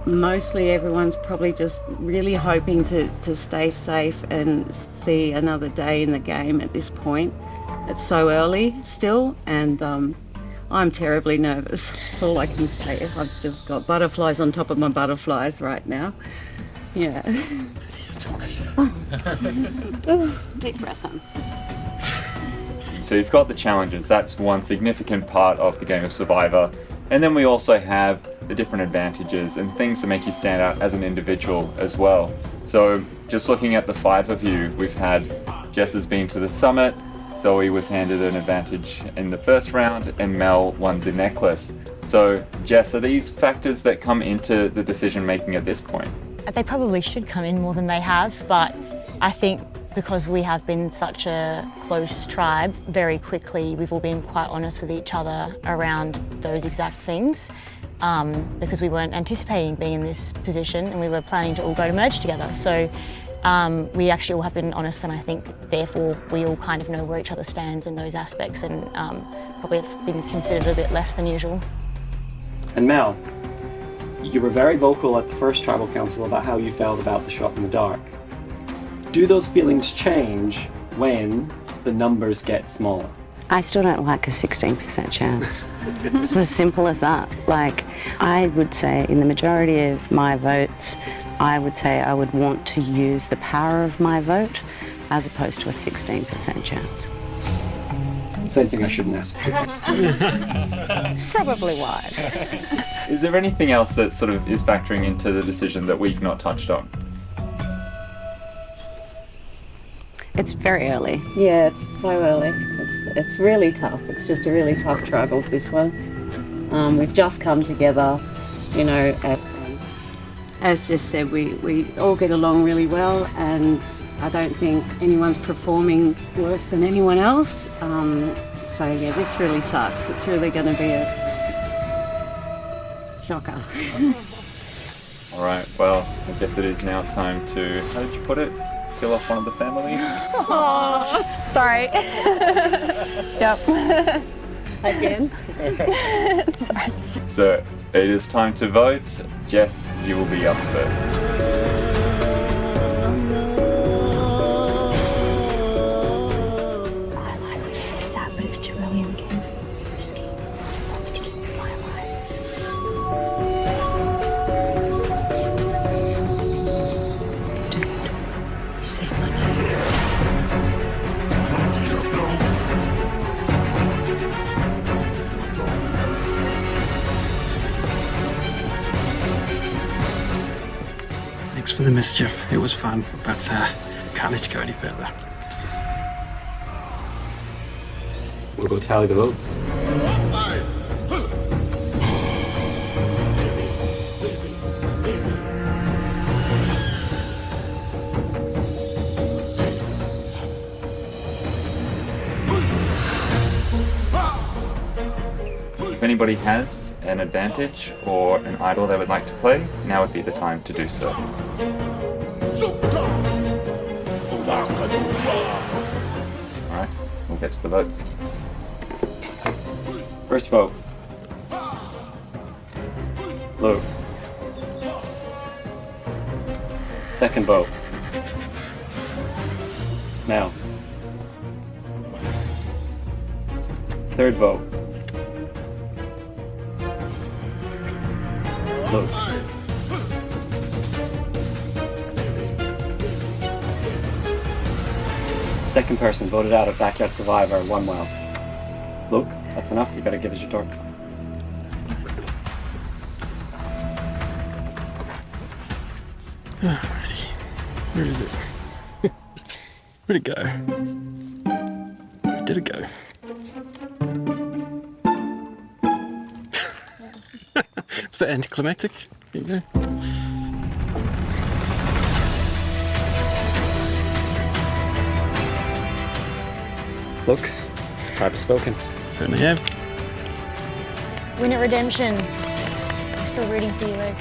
Speaker 11: Mostly everyone's probably just really hoping to stay safe and see another day in the game at this point. It's so early still, and I'm terribly nervous. That's all I can say. I've just got butterflies on top of my butterflies right now. Yeah. Deep breath in.
Speaker 3: So you've got the challenges. That's one significant part of the game of Survivor. And then we also have the different advantages and things that make you stand out as an individual as well. So just looking at the 5 of you, we've had Jess has been to the summit, Zoe was handed an advantage in the first round, and Mel won the necklace. So Jess, are these factors that come into the decision making at this point?
Speaker 21: They probably should come in more than they have, but I think because we have been such a close tribe, very quickly we've all been quite honest with each other around those exact things, because we weren't anticipating being in this position and we were planning to all go to merge together. So we actually all have been honest, and I think therefore we all kind of know where each other stands in those aspects, and probably have been considered a bit less than usual.
Speaker 9: And Mel, you were very vocal at the first tribal council about how you felt about the shot in the dark. Do those feelings change when the numbers get smaller?
Speaker 5: I still don't like a 16% chance. It's as simple as that. Like, I would say in the majority of my votes, I would say I would want to use the power of my vote as opposed to a 16% chance.
Speaker 9: I'm sensing I shouldn't ask.
Speaker 5: Probably wise.
Speaker 3: Is there anything else that sort of is factoring into the decision that we've not touched on?
Speaker 5: It's very early.
Speaker 11: Yeah, it's so early. It's really tough. It's just a really tough struggle, this one. We've just come together, you know, and as just said, we all get along really well, and I don't think anyone's performing worse than anyone else. So yeah, this really sucks. It's really going to be a shocker.
Speaker 3: All right, well, I guess it is now time to, how did you put it? Kill off one of the family?
Speaker 14: Oh, sorry. Yep.
Speaker 11: Again.
Speaker 14: Sorry.
Speaker 3: So it is time to vote. Jess, you will be up first.
Speaker 21: It's sad, but it's too early in the game for me to be risky. He wants to keep the firelights. Dude, you say my name.
Speaker 18: Thanks for the mischief. It was fun, but can't let you go any further.
Speaker 9: We'll go tally the votes.
Speaker 3: If anybody has an advantage or an idol they would like to play, now would be the time to do so. Alright, we'll get to the votes. First vote. Luke.
Speaker 9: Second vote. Mel. Third vote. Luke. Second person voted out of Backyard Survivor, one well. Luke, that's enough. You better give us your torque.
Speaker 18: Alrighty. Where is it? Where'd it go? Where did it go? It's a bit anticlimactic. Here you go.
Speaker 9: Luke, tribe has spoken.
Speaker 18: Certainly have.
Speaker 21: Win at redemption. I'm still rooting for you, Luke.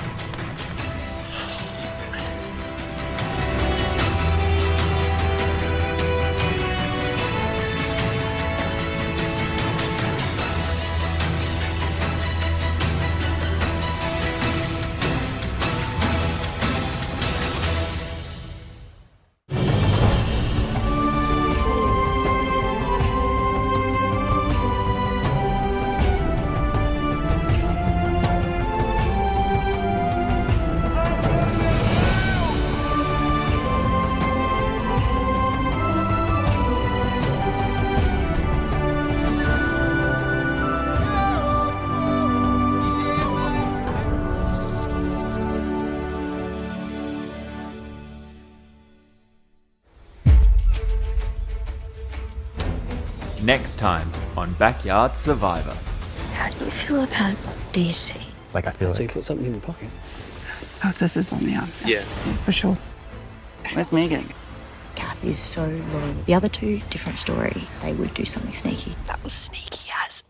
Speaker 15: Next time on Backyard Survivor.
Speaker 21: How do you feel about DC?
Speaker 4: Like I feel
Speaker 13: So you
Speaker 4: like
Speaker 13: put something in your pocket.
Speaker 19: Oh, this is on the arm.
Speaker 13: Yeah.
Speaker 19: For sure.
Speaker 10: Where's Megan?
Speaker 21: Kathy's so loyal. The other two, different story. They would do something sneaky. That was sneaky as.